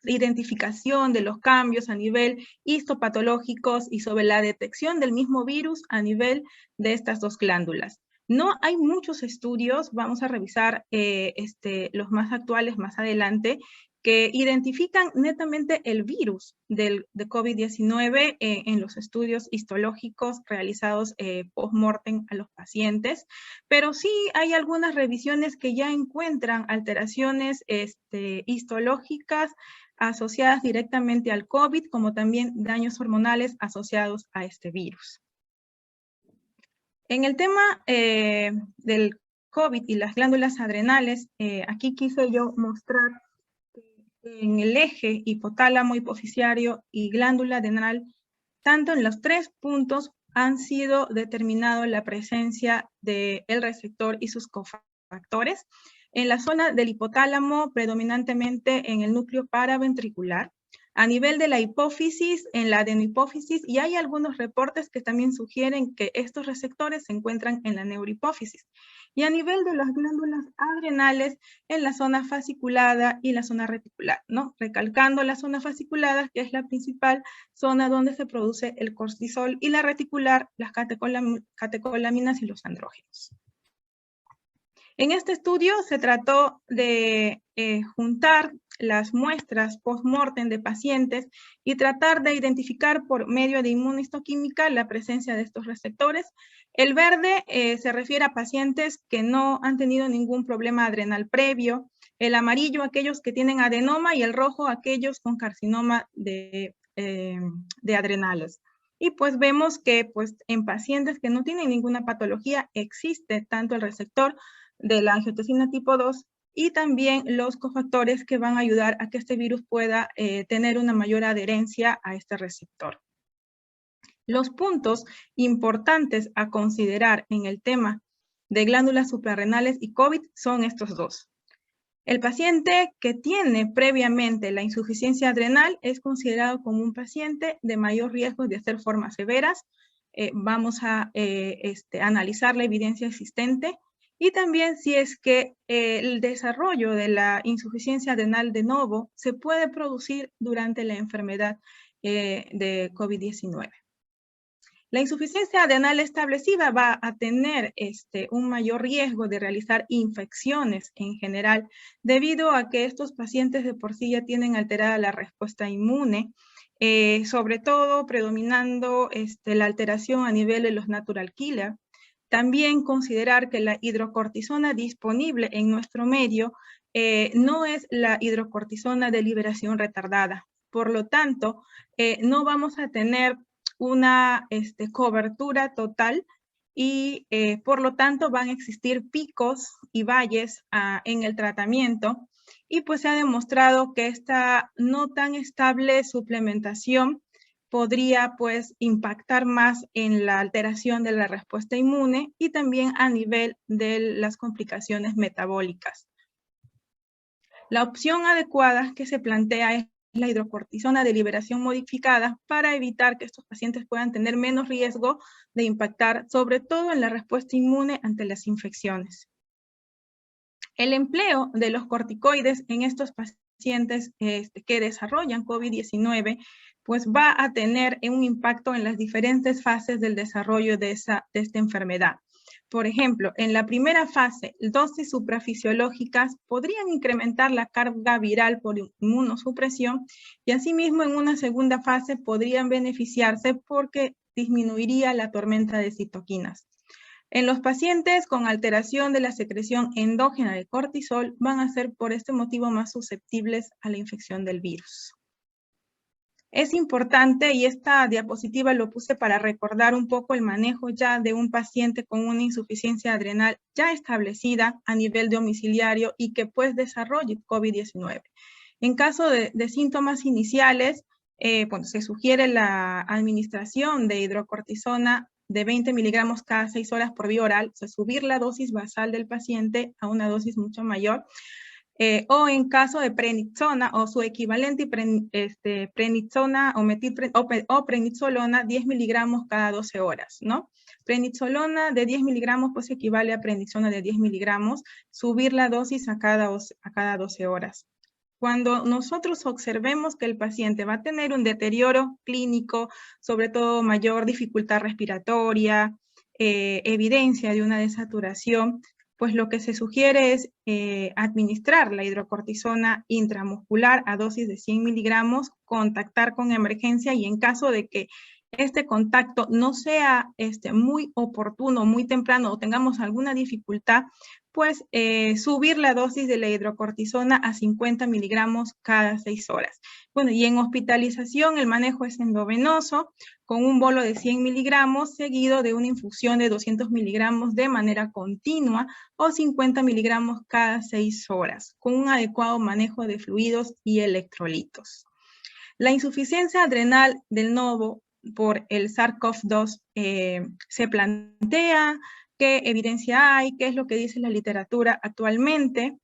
identificación de los cambios a nivel histopatológicos y sobre la detección del mismo virus a nivel de estas dos glándulas. No hay muchos estudios, vamos a revisar los más actuales más adelante, que identifican netamente el virus de COVID-19 en los estudios histológicos realizados post-mortem a los pacientes, pero sí hay algunas revisiones que ya encuentran alteraciones histológicas asociadas directamente al COVID, como también daños hormonales asociados a este virus. En el tema del COVID y las glándulas adrenales, aquí quise yo mostrar en el eje hipotálamo, hipofisiario y glándula adrenal, tanto en los 3 puntos han sido determinado la presencia del receptor y sus cofactores. En la zona del hipotálamo, predominantemente en el núcleo paraventricular. A nivel de la hipófisis, en la adenohipófisis, y hay algunos reportes que también sugieren que estos receptores se encuentran en la neurohipófisis. Y a nivel de las glándulas adrenales, en la zona fasciculada y la zona reticular, ¿no? Recalcando la zona fasciculada, que es la principal zona donde se produce el cortisol, y la reticular, las catecolaminas y los andrógenos. En este estudio se trató de juntar las muestras post-mortem de pacientes y tratar de identificar por medio de inmunohistoquímica la presencia de estos receptores. El verde se refiere a pacientes que no han tenido ningún problema adrenal previo, el amarillo aquellos que tienen adenoma y el rojo aquellos con carcinoma de adrenales. Y pues vemos que pues, en pacientes que no tienen ninguna patología existe tanto el receptor de la angiotensina tipo 2 y también los cofactores que van a ayudar a que este virus pueda tener una mayor adherencia a este receptor. Los puntos importantes a considerar en el tema de glándulas suprarrenales y COVID son estos dos. El paciente que tiene previamente la insuficiencia adrenal es considerado como un paciente de mayor riesgo de hacer formas severas. Vamos a analizar la evidencia existente. Y también si es que el desarrollo de la insuficiencia adrenal de novo se puede producir durante la enfermedad de COVID-19. La insuficiencia adrenal establecida va a tener un mayor riesgo de realizar infecciones en general, debido a que estos pacientes de por sí ya tienen alterada la respuesta inmune, sobre todo predominando la alteración a nivel de los natural killer. También considerar que la hidrocortisona disponible en nuestro medio no es la hidrocortisona de liberación retardada. Por lo tanto, no vamos a tener una cobertura total y por lo tanto van a existir picos y valles en el tratamiento y pues se ha demostrado que esta no tan estable suplementación podría pues impactar más en la alteración de la respuesta inmune y también a nivel de las complicaciones metabólicas. La opción adecuada que se plantea es la hidrocortisona de liberación modificada para evitar que estos pacientes puedan tener menos riesgo de impactar, sobre todo en la respuesta inmune ante las infecciones. El empleo de los corticoides en estos pacientes que desarrollan COVID-19, pues va a tener un impacto en las diferentes fases del desarrollo de esta enfermedad. Por ejemplo, en la primera fase, dosis suprafisiológicas podrían incrementar la carga viral por inmunosupresión y asimismo en una segunda fase podrían beneficiarse porque disminuiría la tormenta de citoquinas. En los pacientes con alteración de la secreción endógena de cortisol van a ser por este motivo más susceptibles a la infección del virus. Es importante, y esta diapositiva lo puse para recordar un poco el manejo ya de un paciente con una insuficiencia adrenal ya establecida a nivel domiciliario y que pues desarrolle COVID-19. En caso de síntomas iniciales, se sugiere la administración de hidrocortisona de 20 miligramos cada 6 horas por vía oral, o sea, subir la dosis basal del paciente a una dosis mucho mayor, o en caso de prednisona o su equivalente, prednisona o prednisolona, 10 miligramos cada 12 horas, ¿no? Prednisolona de 10 miligramos pues equivale a prednisona de 10 miligramos, subir la dosis a cada 12 horas. Cuando nosotros observemos que el paciente va a tener un deterioro clínico, sobre todo mayor dificultad respiratoria, evidencia de una desaturación, pues lo que se sugiere es administrar la hidrocortisona intramuscular a dosis de 100 miligramos, contactar con emergencia y en caso de que este contacto no sea muy oportuno, muy temprano o tengamos alguna dificultad, pues subir la dosis de la hidrocortisona a 50 miligramos cada 6 horas. Bueno, y en hospitalización el manejo es endovenoso con un bolo de 100 miligramos seguido de una infusión de 200 miligramos de manera continua o 50 miligramos cada 6 horas con un adecuado manejo de fluidos y electrolitos. La insuficiencia adrenal del novo por el SARS-CoV-2 se plantea, qué evidencia hay, qué es lo que dice la literatura actualmente.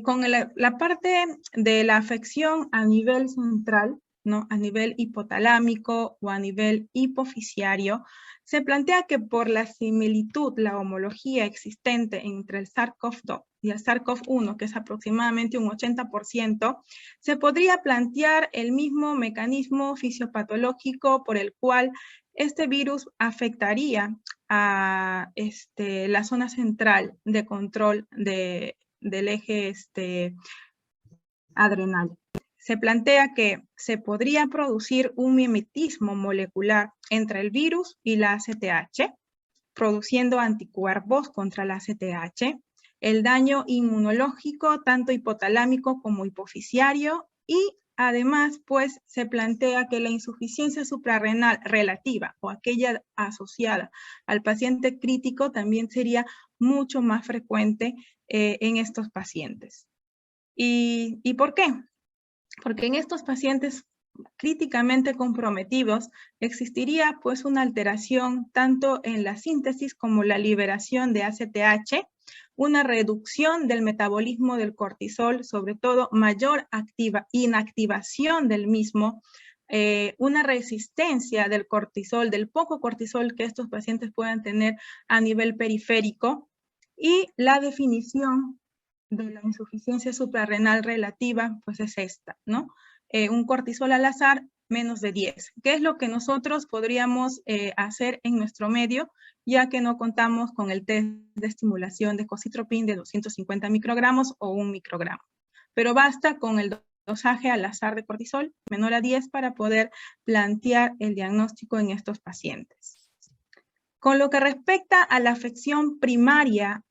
Con la parte de la afección a nivel central, ¿no? A nivel hipotalámico o a nivel hipofisiario, se plantea que por la similitud, la homología existente entre el SARS-CoV-2 y el SARS-CoV-1, que es aproximadamente un 80%, se podría plantear el mismo mecanismo fisiopatológico por el cual este virus afectaría a la zona central de control del eje adrenal. Se plantea que se podría producir un mimetismo molecular entre el virus y la ACTH, produciendo anticuerpos contra la ACTH, el daño inmunológico tanto hipotalámico como hipofisiario y además, pues, se plantea que la insuficiencia suprarrenal relativa o aquella asociada al paciente crítico también sería mucho más frecuente en estos pacientes. ¿Y por qué? Porque en estos pacientes críticamente comprometidos existiría pues una alteración tanto en la síntesis como la liberación de ACTH, una reducción del metabolismo del cortisol, sobre todo mayor inactivación del mismo, una resistencia del cortisol, del poco cortisol que estos pacientes puedan tener a nivel periférico y la definición de la insuficiencia suprarrenal relativa, pues es esta, ¿no? Un cortisol al azar menos de 10. ¿Qué es lo que nosotros podríamos hacer en nuestro medio, ya que no contamos con el test de estimulación de cocitropin de 250 microgramos o 1 microgramo? Pero basta con el dosaje al azar de cortisol menor a 10 para poder plantear el diagnóstico en estos pacientes. Con lo que respecta a la afección primaria,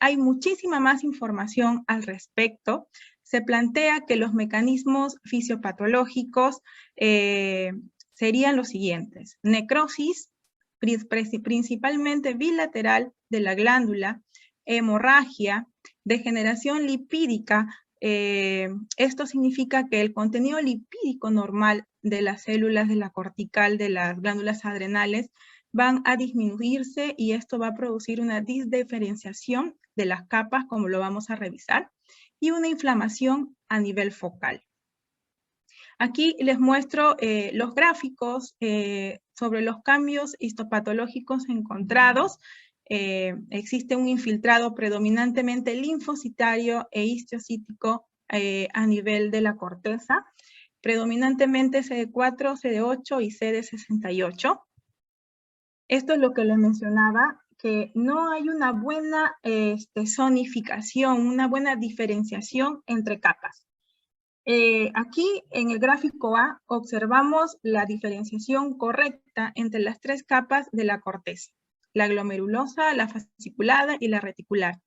hay muchísima más información al respecto. Se plantea que los mecanismos fisiopatológicos serían los siguientes: necrosis, principalmente bilateral de la glándula, hemorragia, degeneración lipídica. Esto significa que el contenido lipídico normal de las células de la cortical de las glándulas adrenales van a disminuirse y esto va a producir una disdiferenciación de las capas, como lo vamos a revisar, y una inflamación a nivel focal. Aquí les muestro los gráficos sobre los cambios histopatológicos encontrados existe un infiltrado predominantemente linfocitario e histocítico a nivel de la corteza, predominantemente CD4, CD8 y CD68. Esto es lo que les mencionaba, que no hay una buena zonificación, una buena diferenciación entre capas. Aquí en el gráfico A observamos la diferenciación correcta entre las 3 capas de la corteza: la glomerulosa, la fasciculada y la reticular.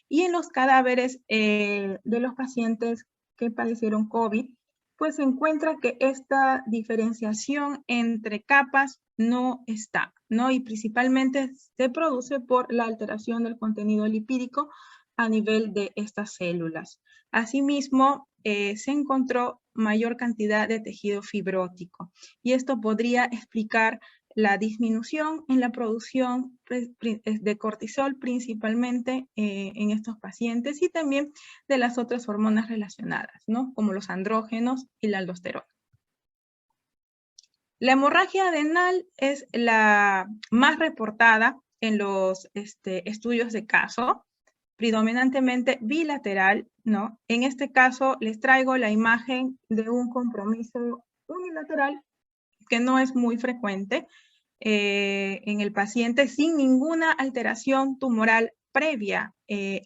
Y en los cadáveres de los pacientes que padecieron COVID, pues se encuentra que esta diferenciación entre capas no está, ¿no? Y principalmente se produce por la alteración del contenido lipídico a nivel de estas células. Asimismo, se encontró mayor cantidad de tejido fibrótico, y esto podría explicar la disminución en la producción de cortisol, principalmente en estos pacientes, y también de las otras hormonas relacionadas, ¿no? Como los andrógenos y la aldosterona. La hemorragia adrenal es la más reportada en los estudios de caso, predominantemente bilateral, ¿no? En este caso les traigo la imagen de un compromiso unilateral que no es muy frecuente en el paciente, sin ninguna alteración tumoral previa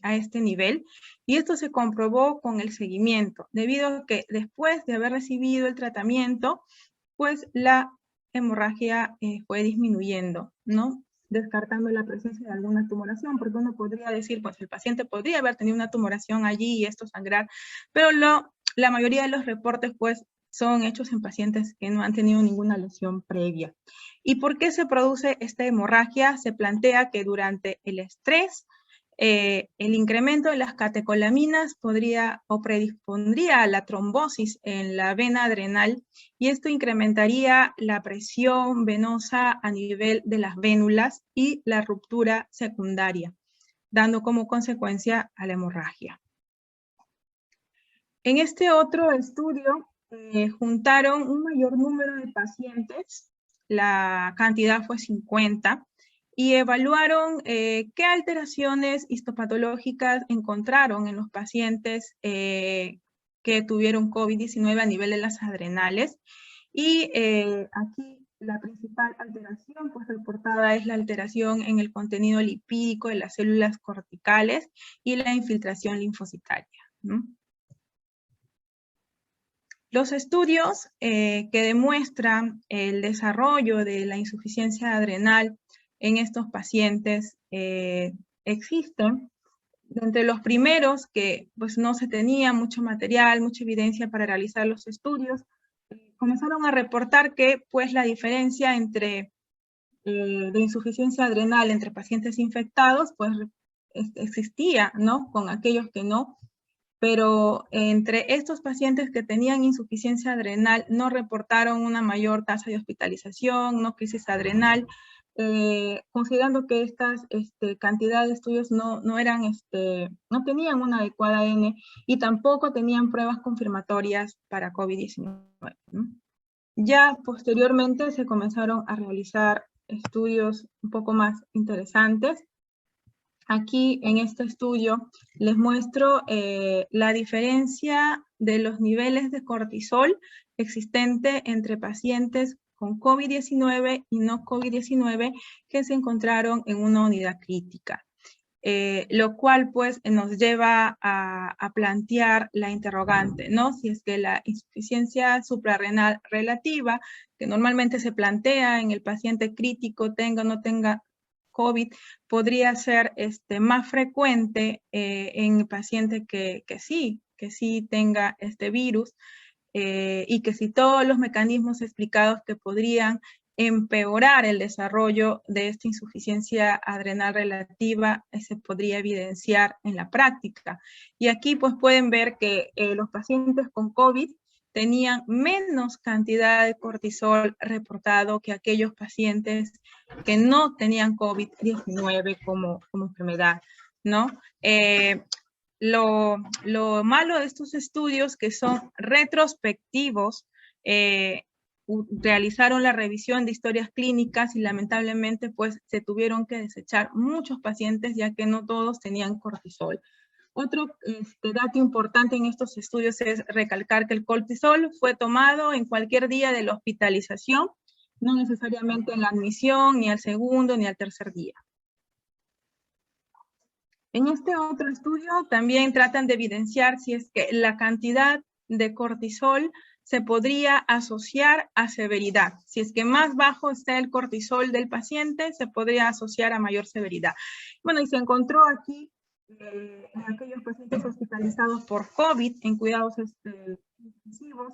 a este nivel, y esto se comprobó con el seguimiento, debido a que después de haber recibido el tratamiento, pues la hemorragia fue disminuyendo, ¿no? Descartando la presencia de alguna tumoración, porque uno podría decir, pues el paciente podría haber tenido una tumoración allí y esto sangrar, pero la mayoría de los reportes, pues, son hechos en pacientes que no han tenido ninguna lesión previa. ¿Y por qué se produce esta hemorragia? Se plantea que durante el estrés, el incremento de las catecolaminas podría o predispondría a la trombosis en la vena adrenal, y esto incrementaría la presión venosa a nivel de las vénulas y la ruptura secundaria, dando como consecuencia a la hemorragia. En este otro estudio juntaron un mayor número de pacientes, la cantidad fue 50, y evaluaron qué alteraciones histopatológicas encontraron en los pacientes que tuvieron COVID-19 a nivel de las adrenales. Y aquí la principal alteración pues reportada es la alteración en el contenido lipídico de las células corticales y la infiltración linfocitaria, ¿no? Los estudios que demuestran el desarrollo de la insuficiencia adrenal en estos pacientes existen. Entre los primeros, que pues no se tenía mucho material, mucha evidencia para realizar los estudios, comenzaron a reportar que pues la diferencia entre de insuficiencia adrenal entre pacientes infectados pues existía, ¿no? Con aquellos que no. Pero entre estos pacientes que tenían insuficiencia adrenal no reportaron una mayor tasa de hospitalización, no crisis adrenal, considerando que estas cantidades de estudios no tenían una adecuada N y tampoco tenían pruebas confirmatorias para COVID-19, ¿no? Ya posteriormente se comenzaron a realizar estudios un poco más interesantes. Aquí en este estudio les muestro la diferencia de los niveles de cortisol existente entre pacientes con COVID-19 y no COVID-19 que se encontraron en una unidad crítica. Lo cual pues nos lleva a plantear la interrogante, ¿no? Si es que la insuficiencia suprarrenal relativa, que normalmente se plantea en el paciente crítico, tenga o no tenga COVID, podría ser más frecuente en el paciente que sí tenga este virus, y que si todos los mecanismos explicados que podrían empeorar el desarrollo de esta insuficiencia adrenal relativa se podría evidenciar en la práctica. Y aquí pues pueden ver que los pacientes con COVID tenían menos cantidad de cortisol reportado que aquellos pacientes que no tenían COVID-19 como enfermedad, ¿no? Lo malo de estos estudios que son retrospectivos realizaron la revisión de historias clínicas y lamentablemente pues se tuvieron que desechar muchos pacientes ya que no todos tenían cortisol. Otro dato importante en estos estudios es recalcar que el cortisol fue tomado en cualquier día de la hospitalización, no necesariamente en la admisión, ni al segundo, ni al tercer día. En este otro estudio también tratan de evidenciar si es que la cantidad de cortisol se podría asociar a severidad. Si es que más bajo está el cortisol del paciente, se podría asociar a mayor severidad. Bueno, y se encontró aquí en aquellos pacientes hospitalizados por COVID en cuidados intensivos,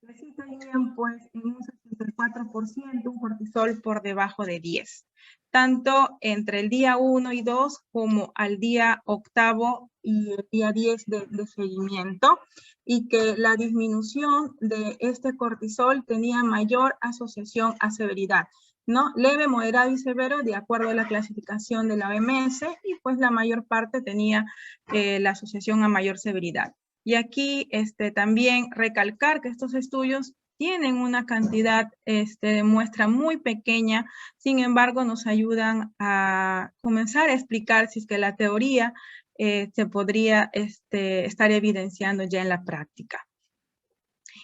que sí tenían pues en un 64% un cortisol por debajo de 10, tanto entre el día 1 y 2 como al día 8 y el día 10 de seguimiento, y que la disminución de este cortisol tenía mayor asociación a severidad, ¿no? Leve, moderado y severo de acuerdo a la clasificación de la OMS, y pues la mayor parte tenía la asociación a mayor severidad. Y aquí también recalcar que estos estudios tienen una cantidad de muestra muy pequeña, sin embargo nos ayudan a comenzar a explicar si es que la teoría se podría estar evidenciando ya en la práctica.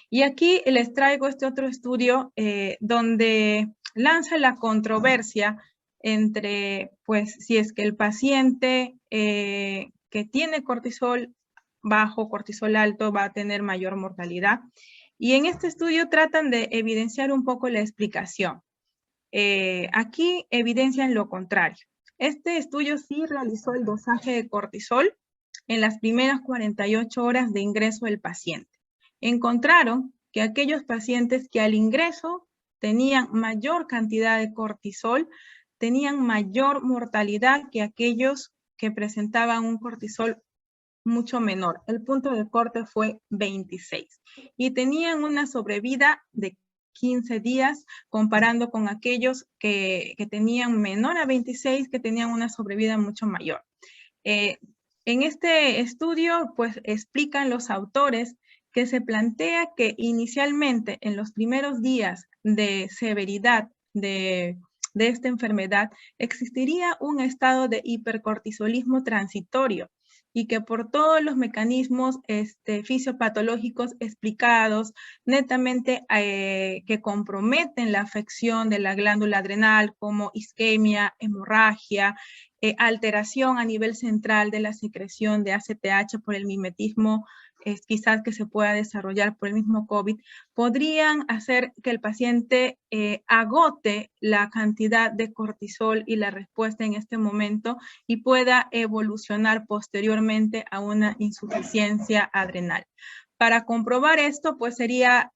Y aquí les traigo este otro estudio donde lanza la controversia entre, pues, si es que el paciente que tiene cortisol bajo, cortisol alto, va a tener mayor mortalidad. Y en este estudio tratan de evidenciar un poco la explicación. Aquí evidencian lo contrario. Este estudio sí realizó el dosaje de cortisol en las primeras 48 horas de ingreso del paciente. Encontraron que aquellos pacientes que al ingreso tenían mayor cantidad de cortisol, tenían mayor mortalidad que aquellos que presentaban un cortisol mucho menor. El punto de corte fue 26 y tenían una sobrevida de 15 días comparando con aquellos que tenían menor a 26, que tenían una sobrevida mucho mayor. En este estudio, pues explican los autores que se plantea que inicialmente en los primeros días de severidad de esta enfermedad existiría un estado de hipercortisolismo transitorio, y que por todos los mecanismos fisiopatológicos explicados, netamente que comprometen la afección de la glándula adrenal, como isquemia, hemorragia, alteración a nivel central de la secreción de ACTH por el mimetismo, quizás que se pueda desarrollar por el mismo COVID, podrían hacer que el paciente agote la cantidad de cortisol y la respuesta en este momento y pueda evolucionar posteriormente a una insuficiencia adrenal. Para comprobar esto, pues sería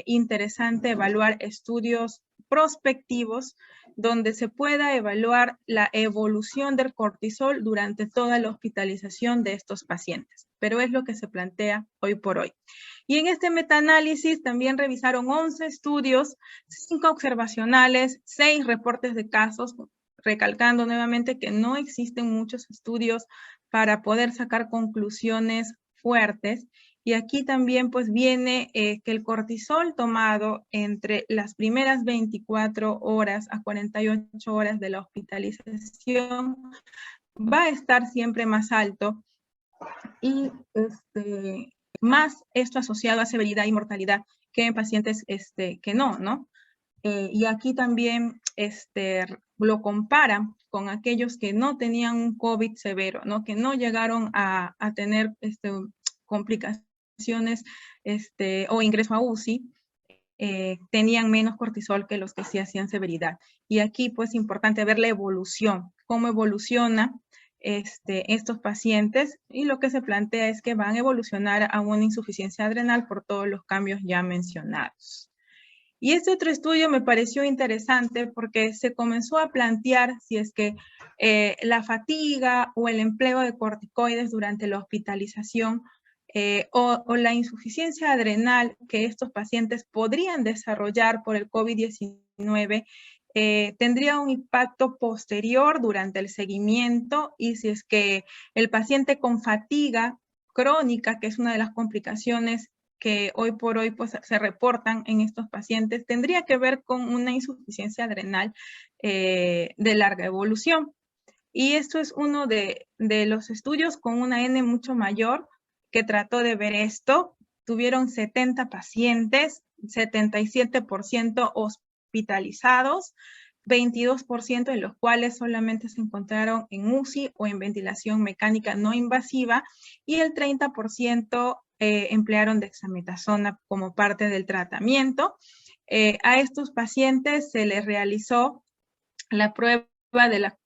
interesante evaluar estudios prospectivos donde se pueda evaluar la evolución del cortisol durante toda la hospitalización de estos pacientes, pero es lo que se plantea hoy por hoy. Y en este metaanálisis también revisaron 11 estudios, 5 observacionales, 6 reportes de casos, recalcando nuevamente que no existen muchos estudios para poder sacar conclusiones fuertes. Y aquí también pues viene que el cortisol tomado entre las primeras 24 horas a 48 horas de la hospitalización va a estar siempre más alto, y más esto asociado a severidad y mortalidad que en pacientes que no. Y aquí también lo comparan con aquellos que no tenían un COVID severo, ¿no? Que no llegaron a tener complicaciones o ingreso a UCI, tenían menos cortisol que los que sí hacían severidad. Y aquí pues importante ver la evolución, cómo evoluciona estos pacientes, y lo que se plantea es que van a evolucionar a una insuficiencia adrenal por todos los cambios ya mencionados. Y este otro estudio me pareció interesante porque se comenzó a plantear si es que la fatiga o el empleo de corticoides durante la hospitalización o la insuficiencia adrenal que estos pacientes podrían desarrollar por el COVID-19 tendría un impacto posterior durante el seguimiento, y si es que el paciente con fatiga crónica, que es una de las complicaciones que hoy por hoy pues, se reportan en estos pacientes tendría que ver con una insuficiencia adrenal de larga evolución. Y esto es uno de los estudios con una N mucho mayor que trató de ver esto. Tuvieron 70 pacientes, 77% hospitalizados, 22% de los cuales solamente se encontraron en UCI o en ventilación mecánica no invasiva, y el 30% emplearon dexametasona como parte del tratamiento. A estos pacientes se les realizó la prueba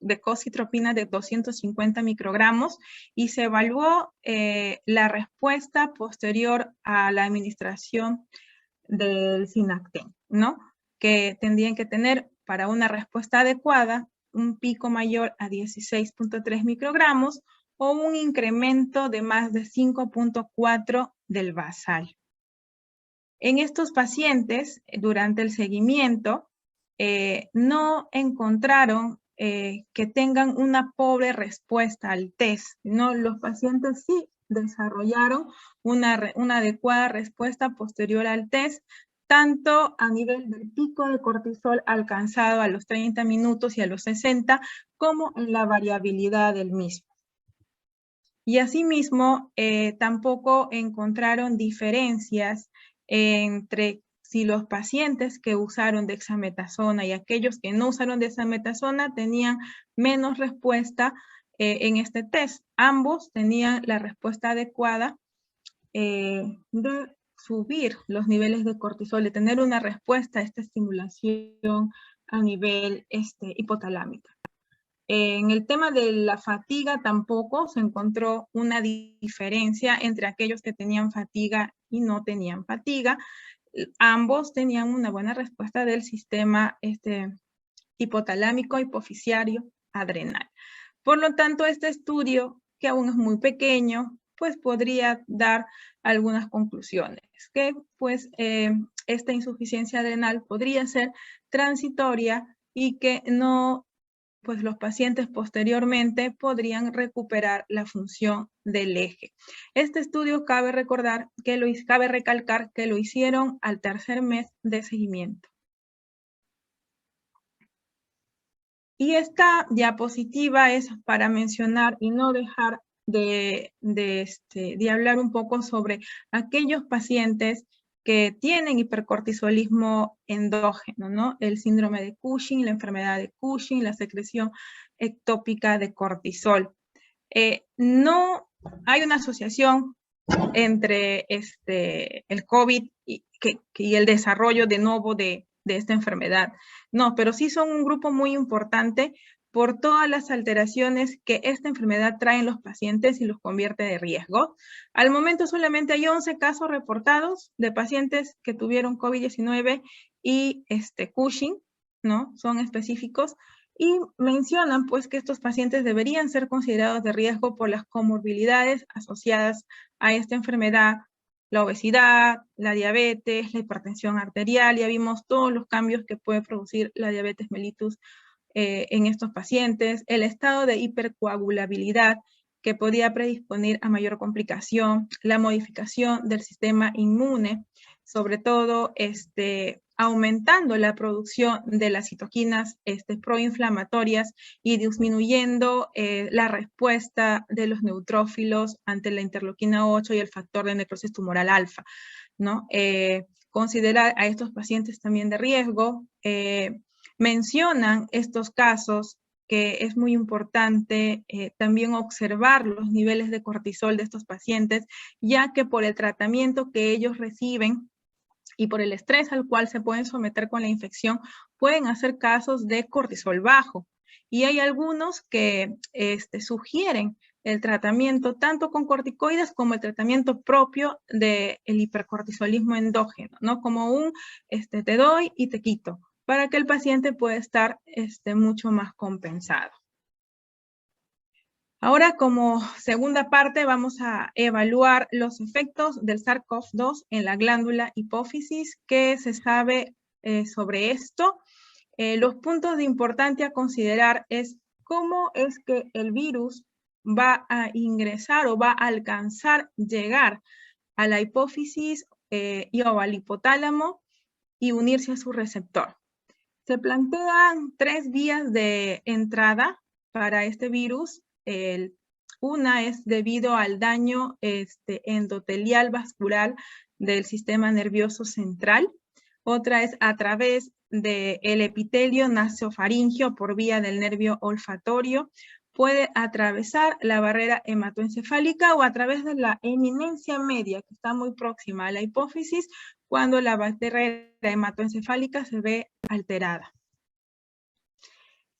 de cocitropina de 250 microgramos y se evaluó la respuesta posterior a la administración del Synacten, ¿no? Que tendrían que tener para una respuesta adecuada un pico mayor a 16.3 microgramos o un incremento de más de 5.4 del basal. En estos pacientes, durante el seguimiento, no encontraron que tengan una pobre respuesta al test, ¿no? Los pacientes sí desarrollaron una adecuada respuesta posterior al test, tanto a nivel del pico de cortisol alcanzado a los 30 minutos y a los 60, como en la variabilidad del mismo. Y asimismo, tampoco encontraron diferencias entre si los pacientes que usaron dexametasona y aquellos que no usaron dexametasona tenían menos respuesta en este test. Ambos tenían la respuesta adecuada de subir los niveles de cortisol, de tener una respuesta a esta estimulación a nivel hipotalámica. En el tema de la fatiga tampoco se encontró una diferencia entre aquellos que tenían fatiga y no tenían fatiga. Ambos tenían una buena respuesta del sistema hipotalámico, hipofisiario, adrenal. Por lo tanto, este estudio, que aún es muy pequeño, pues podría dar algunas conclusiones, que pues esta insuficiencia adrenal podría ser transitoria y que no, pues los pacientes posteriormente podrían recuperar la función del eje. Este estudio cabe recalcar que lo hicieron al tercer mes de seguimiento. Y esta diapositiva es para mencionar y no dejar de hablar un poco sobre aquellos pacientes que tienen hipercortisolismo endógeno, ¿no? El síndrome de Cushing, la enfermedad de Cushing, la secreción ectópica de cortisol. No hay una asociación entre el COVID y el desarrollo de nuevo de esta enfermedad. No, pero sí son un grupo muy importante por todas las alteraciones que esta enfermedad trae en los pacientes y los convierte de riesgo. Al momento solamente hay 11 casos reportados de pacientes que tuvieron COVID-19 y Cushing, ¿no? Son específicos. Y mencionan pues que estos pacientes deberían ser considerados de riesgo por las comorbilidades asociadas a esta enfermedad, la obesidad, la diabetes, la hipertensión arterial. Ya vimos todos los cambios que puede producir la diabetes mellitus en estos pacientes, el estado de hipercoagulabilidad que podía predisponer a mayor complicación, la modificación del sistema inmune, sobre todo aumentando la producción de las citoquinas proinflamatorias y disminuyendo la respuesta de los neutrófilos ante la interleuquina 8 y el factor de necrosis tumoral alfa, ¿no? Considerar a estos pacientes también de riesgo. Mencionan estos casos que es muy importante también observar los niveles de cortisol de estos pacientes, ya que por el tratamiento que ellos reciben y por el estrés al cual se pueden someter con la infección, pueden hacer casos de cortisol bajo. Y hay algunos que sugieren el tratamiento tanto con corticoides como el tratamiento propio del hipercortisolismo endógeno, ¿no? Como un te doy y te quito, para que el paciente pueda estar mucho más compensado. Ahora, como segunda parte, vamos a evaluar los efectos del SARS-CoV-2 en la glándula hipófisis. ¿Qué se sabe sobre esto? Los puntos de importancia a considerar es cómo es que el virus va a ingresar o va a alcanzar llegar a la hipófisis y o al hipotálamo y unirse a su receptor. Se plantean 3 vías de entrada para este virus. Una es debido al daño endotelial vascular del sistema nervioso central. Otra es a través del epitelio nasofaríngeo por vía del nervio olfatorio. Puede atravesar la barrera hematoencefálica o a través de la eminencia media, que está muy próxima a la hipófisis, cuando la barrera hematoencefálica se ve alterada.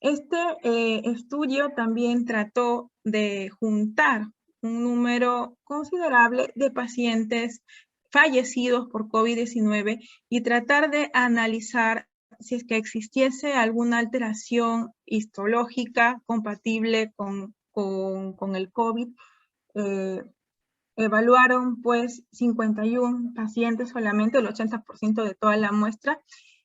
Este estudio también trató de juntar un número considerable de pacientes fallecidos por COVID-19 y tratar de analizar si es que existiese alguna alteración histológica compatible con el COVID. Evaluaron pues 51 pacientes solamente, el 80% de toda la muestra,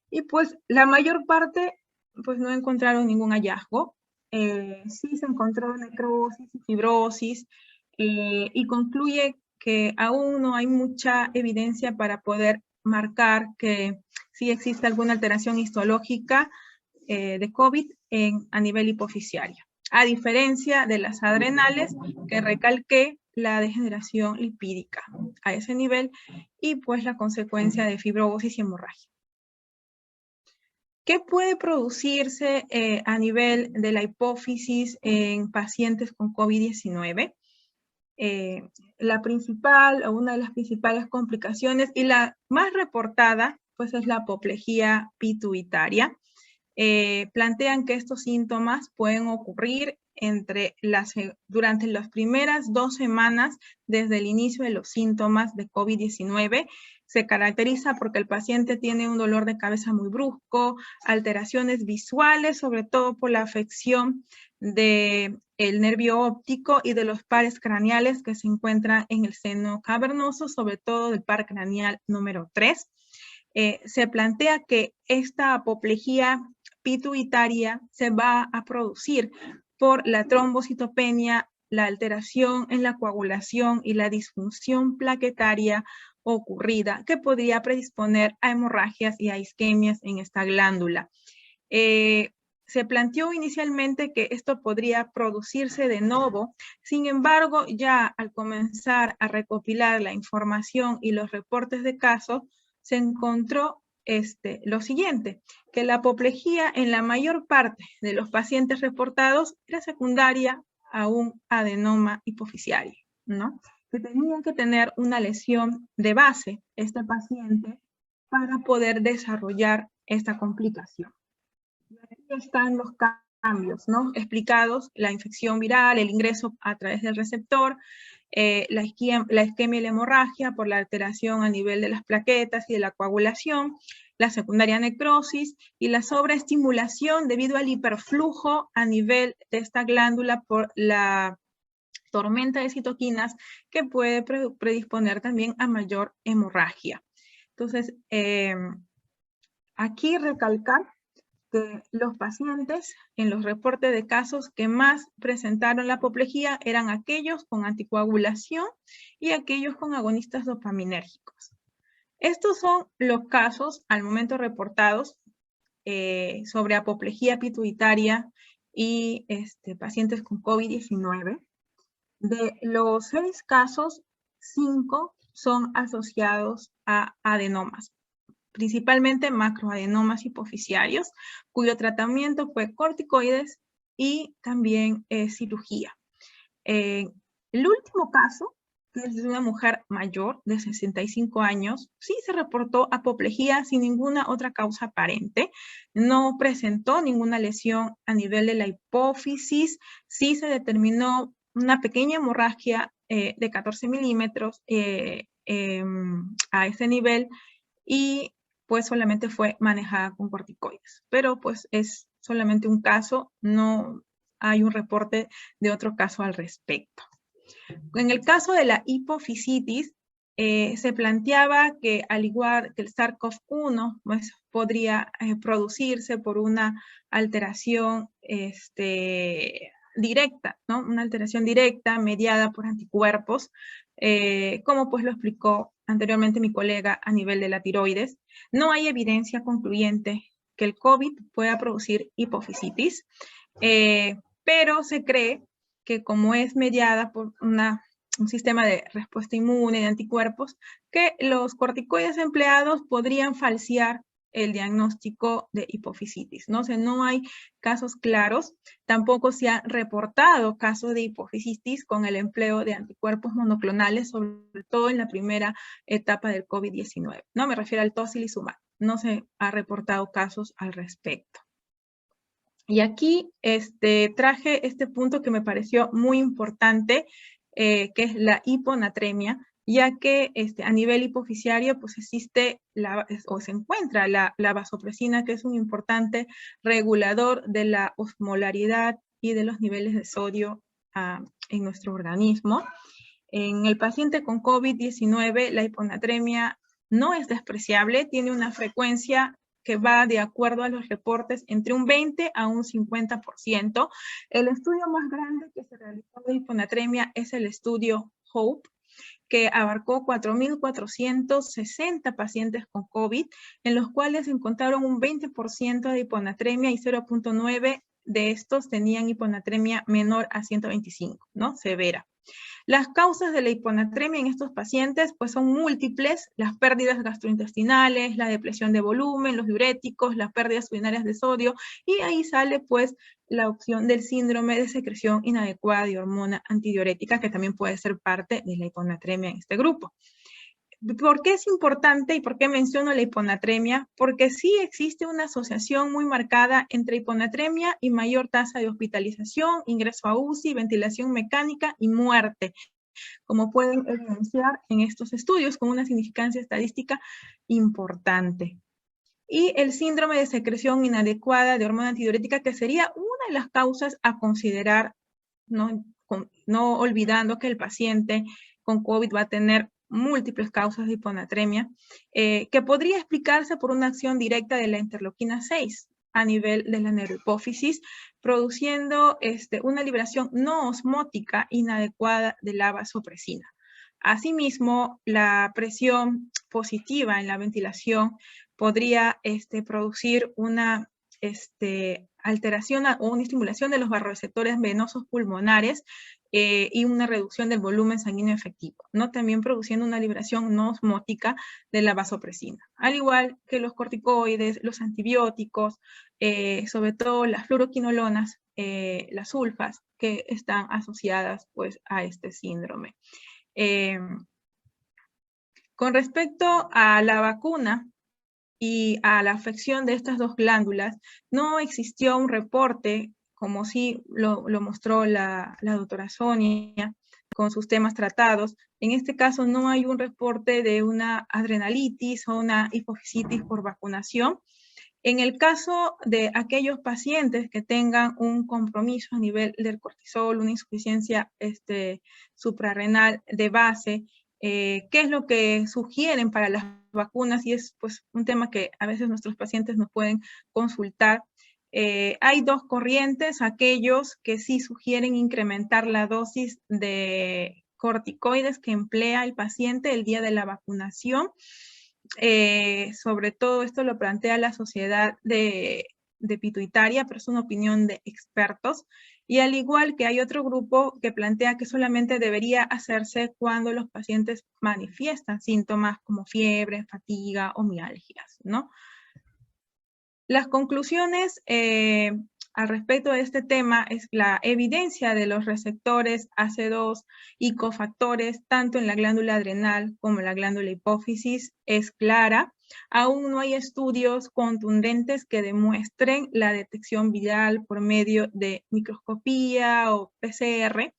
y pues la mayor parte pues no encontraron ningún hallazgo. Sí se encontró necrosis y fibrosis, y concluye que aún no hay mucha evidencia para poder marcar que sí existe alguna alteración histológica de COVID a nivel hipofisiario, a diferencia de las adrenales, que recalqué la degeneración lipídica a ese nivel y pues la consecuencia de fibrosis y hemorragia. ¿Qué puede producirse a nivel de la hipófisis en pacientes con COVID-19? La principal o una de las principales complicaciones y la más reportada pues es la apoplejía pituitaria. Plantean que estos síntomas pueden ocurrir durante las primeras 2 semanas desde el inicio de los síntomas de COVID-19. Se caracteriza porque el paciente tiene un dolor de cabeza muy brusco, alteraciones visuales, sobre todo por la afección del nervio óptico y de los pares craneales que se encuentran en el seno cavernoso, sobre todo del par craneal número 3. Se plantea que esta apoplejía pituitaria se va a producir por la trombocitopenia, la alteración en la coagulación y la disfunción plaquetaria ocurrida, que podría predisponer a hemorragias y a isquemias en esta glándula. Se planteó inicialmente que esto podría producirse de novo, sin embargo, ya al comenzar a recopilar la información y los reportes de casos, se encontró lo siguiente, que la apoplejía en la mayor parte de los pacientes reportados era secundaria a un adenoma hipofisiario, ¿no? Que tenían que tener una lesión de base este paciente para poder desarrollar esta complicación. Y aquí están los cambios, ¿no? Explicados: la infección viral, el ingreso a través del receptor, la isquemia y la hemorragia por la alteración a nivel de las plaquetas y de la coagulación, la secundaria necrosis y la sobreestimulación debido al hiperflujo a nivel de esta glándula por la tormenta de citoquinas, que puede predisponer también a mayor hemorragia. Entonces, aquí recalcar que los pacientes en los reportes de casos que más presentaron la apoplejía eran aquellos con anticoagulación y aquellos con agonistas dopaminérgicos. Estos son los casos al momento reportados sobre apoplejía pituitaria y pacientes con COVID-19. De los 6 casos, 5 son asociados a adenomas, principalmente macroadenomas hipofisiarios, cuyo tratamiento fue corticoides y también cirugía. El último caso, que es de una mujer mayor de 65 años, sí se reportó apoplejía sin ninguna otra causa aparente, no presentó ninguna lesión a nivel de la hipófisis, sí se determinó una pequeña hemorragia de 14 milímetros a ese nivel, y pues solamente fue manejada con corticoides. Pero pues es solamente un caso, no hay un reporte de otro caso al respecto. En el caso de la hipofisitis, se planteaba que al igual que el SARS-CoV-1, pues, podría producirse por una alteración directa, ¿no? Una alteración directa mediada por anticuerpos como pues lo explicó anteriormente mi colega a nivel de la tiroides. No hay evidencia concluyente que el COVID pueda producir hipofisitis, pero se cree que como es mediada por un sistema de respuesta inmune de anticuerpos, que los corticoides empleados podrían falsear el diagnóstico de hipofisitis, ¿no? O sea, no hay casos claros, tampoco se han reportado casos de hipofisitis con el empleo de anticuerpos monoclonales, sobre todo en la primera etapa del COVID-19, ¿no? Me refiero al tocilizumab, no se ha reportado casos al respecto. Y aquí traje este punto que me pareció muy importante, que es la hiponatremia, ya que a nivel hipofisiario pues existe se encuentra la vasopresina, que es un importante regulador de la osmolaridad y de los niveles de sodio en nuestro organismo. En el paciente con COVID-19, la hiponatremia no es despreciable, tiene una frecuencia que va de acuerdo a los reportes entre un 20 a un 50%. El estudio más grande que se realizó de hiponatremia es el estudio HOPE, que abarcó 4.460 pacientes con COVID, en los cuales encontraron un 20% de hiponatremia y 0.9 de estos tenían hiponatremia menor a 125, ¿no? Severa. Las causas de la hiponatremia en estos pacientes pues son múltiples: las pérdidas gastrointestinales, la depresión de volumen, los diuréticos, las pérdidas urinarias de sodio, y ahí sale pues la opción del síndrome de secreción inadecuada de hormona antidiurética, que también puede ser parte de la hiponatremia en este grupo. ¿Por qué es importante y por qué menciono la hiponatremia? Porque sí existe una asociación muy marcada entre hiponatremia y mayor tasa de hospitalización, ingreso a UCI, ventilación mecánica y muerte, como pueden evidenciar en estos estudios, con una significancia estadística importante. Y el síndrome de secreción inadecuada de hormona antidiurética, que sería una de las causas a considerar, no olvidando que el paciente con COVID va a tener múltiples causas de hiponatremia, que podría explicarse por una acción directa de la interleuquina 6 a nivel de la neurohipófisis, produciendo una liberación no osmótica inadecuada de la vasopresina. Asimismo, la presión positiva en la ventilación podría producir una alteración o una estimulación de los vasoreceptores venosos pulmonares, y una reducción del volumen sanguíneo efectivo, ¿no? También produciendo una liberación no osmótica de la vasopresina. Al igual que los corticoides, los antibióticos, sobre todo las fluoroquinolonas, las sulfas, que están asociadas pues a este síndrome. Con respecto a la vacuna y a la afección de estas dos glándulas, no existió un reporte, como sí lo mostró la doctora Sonia con sus temas tratados. En este caso no hay un reporte de una adrenalitis o una hipofisitis por vacunación. En el caso de aquellos pacientes que tengan un compromiso a nivel del cortisol, una insuficiencia suprarrenal de base, ¿qué es lo que sugieren para las vacunas? Y es pues un tema que a veces nuestros pacientes nos pueden consultar. Hay dos corrientes: aquellos que sí sugieren incrementar la dosis de corticoides que emplea el paciente el día de la vacunación. Sobre todo esto lo plantea la Sociedad de Pituitaria, pero es una opinión de expertos. Y al igual que hay otro grupo que plantea que solamente debería hacerse cuando los pacientes manifiestan síntomas como fiebre, fatiga o mialgias, ¿no? Las conclusiones al respecto de este tema es la evidencia de los receptores AC2 y cofactores, tanto en la glándula adrenal como en la glándula hipófisis, es clara. Aún no hay estudios contundentes que demuestren la detección viral por medio de microscopía o PCR.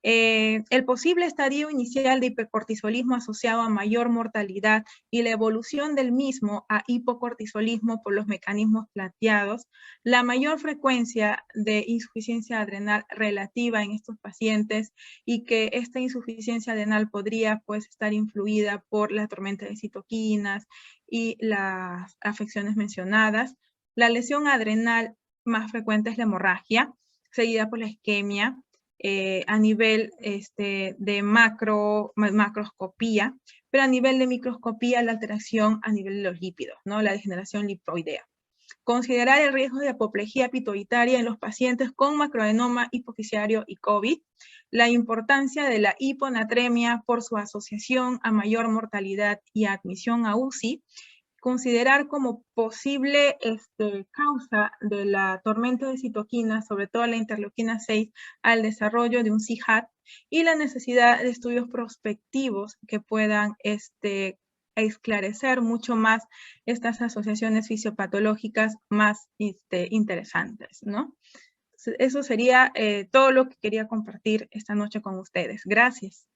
El posible estadio inicial de hipercortisolismo asociado a mayor mortalidad y la evolución del mismo a hipocortisolismo por los mecanismos planteados, la mayor frecuencia de insuficiencia adrenal relativa en estos pacientes, y que esta insuficiencia adrenal podría pues estar influida por la tormenta de citoquinas y las afecciones mencionadas. La lesión adrenal más frecuente es la hemorragia, seguida por la isquemia. a nivel de macroscopía, pero a nivel de microscopía la alteración a nivel de los lípidos, ¿no? La degeneración lipoidea. Considerar el riesgo de apoplejía pituitaria en los pacientes con macroadenoma hipofisiario y COVID, la importancia de la hiponatremia por su asociación a mayor mortalidad y admisión a UCI, considerar como posible causa de la tormenta de citoquinas, sobre todo la interleuquina 6, al desarrollo de un CIHAT, y la necesidad de estudios prospectivos que puedan esclarecer mucho más estas asociaciones fisiopatológicas más interesantes, ¿no? Eso sería todo lo que quería compartir esta noche con ustedes. Gracias.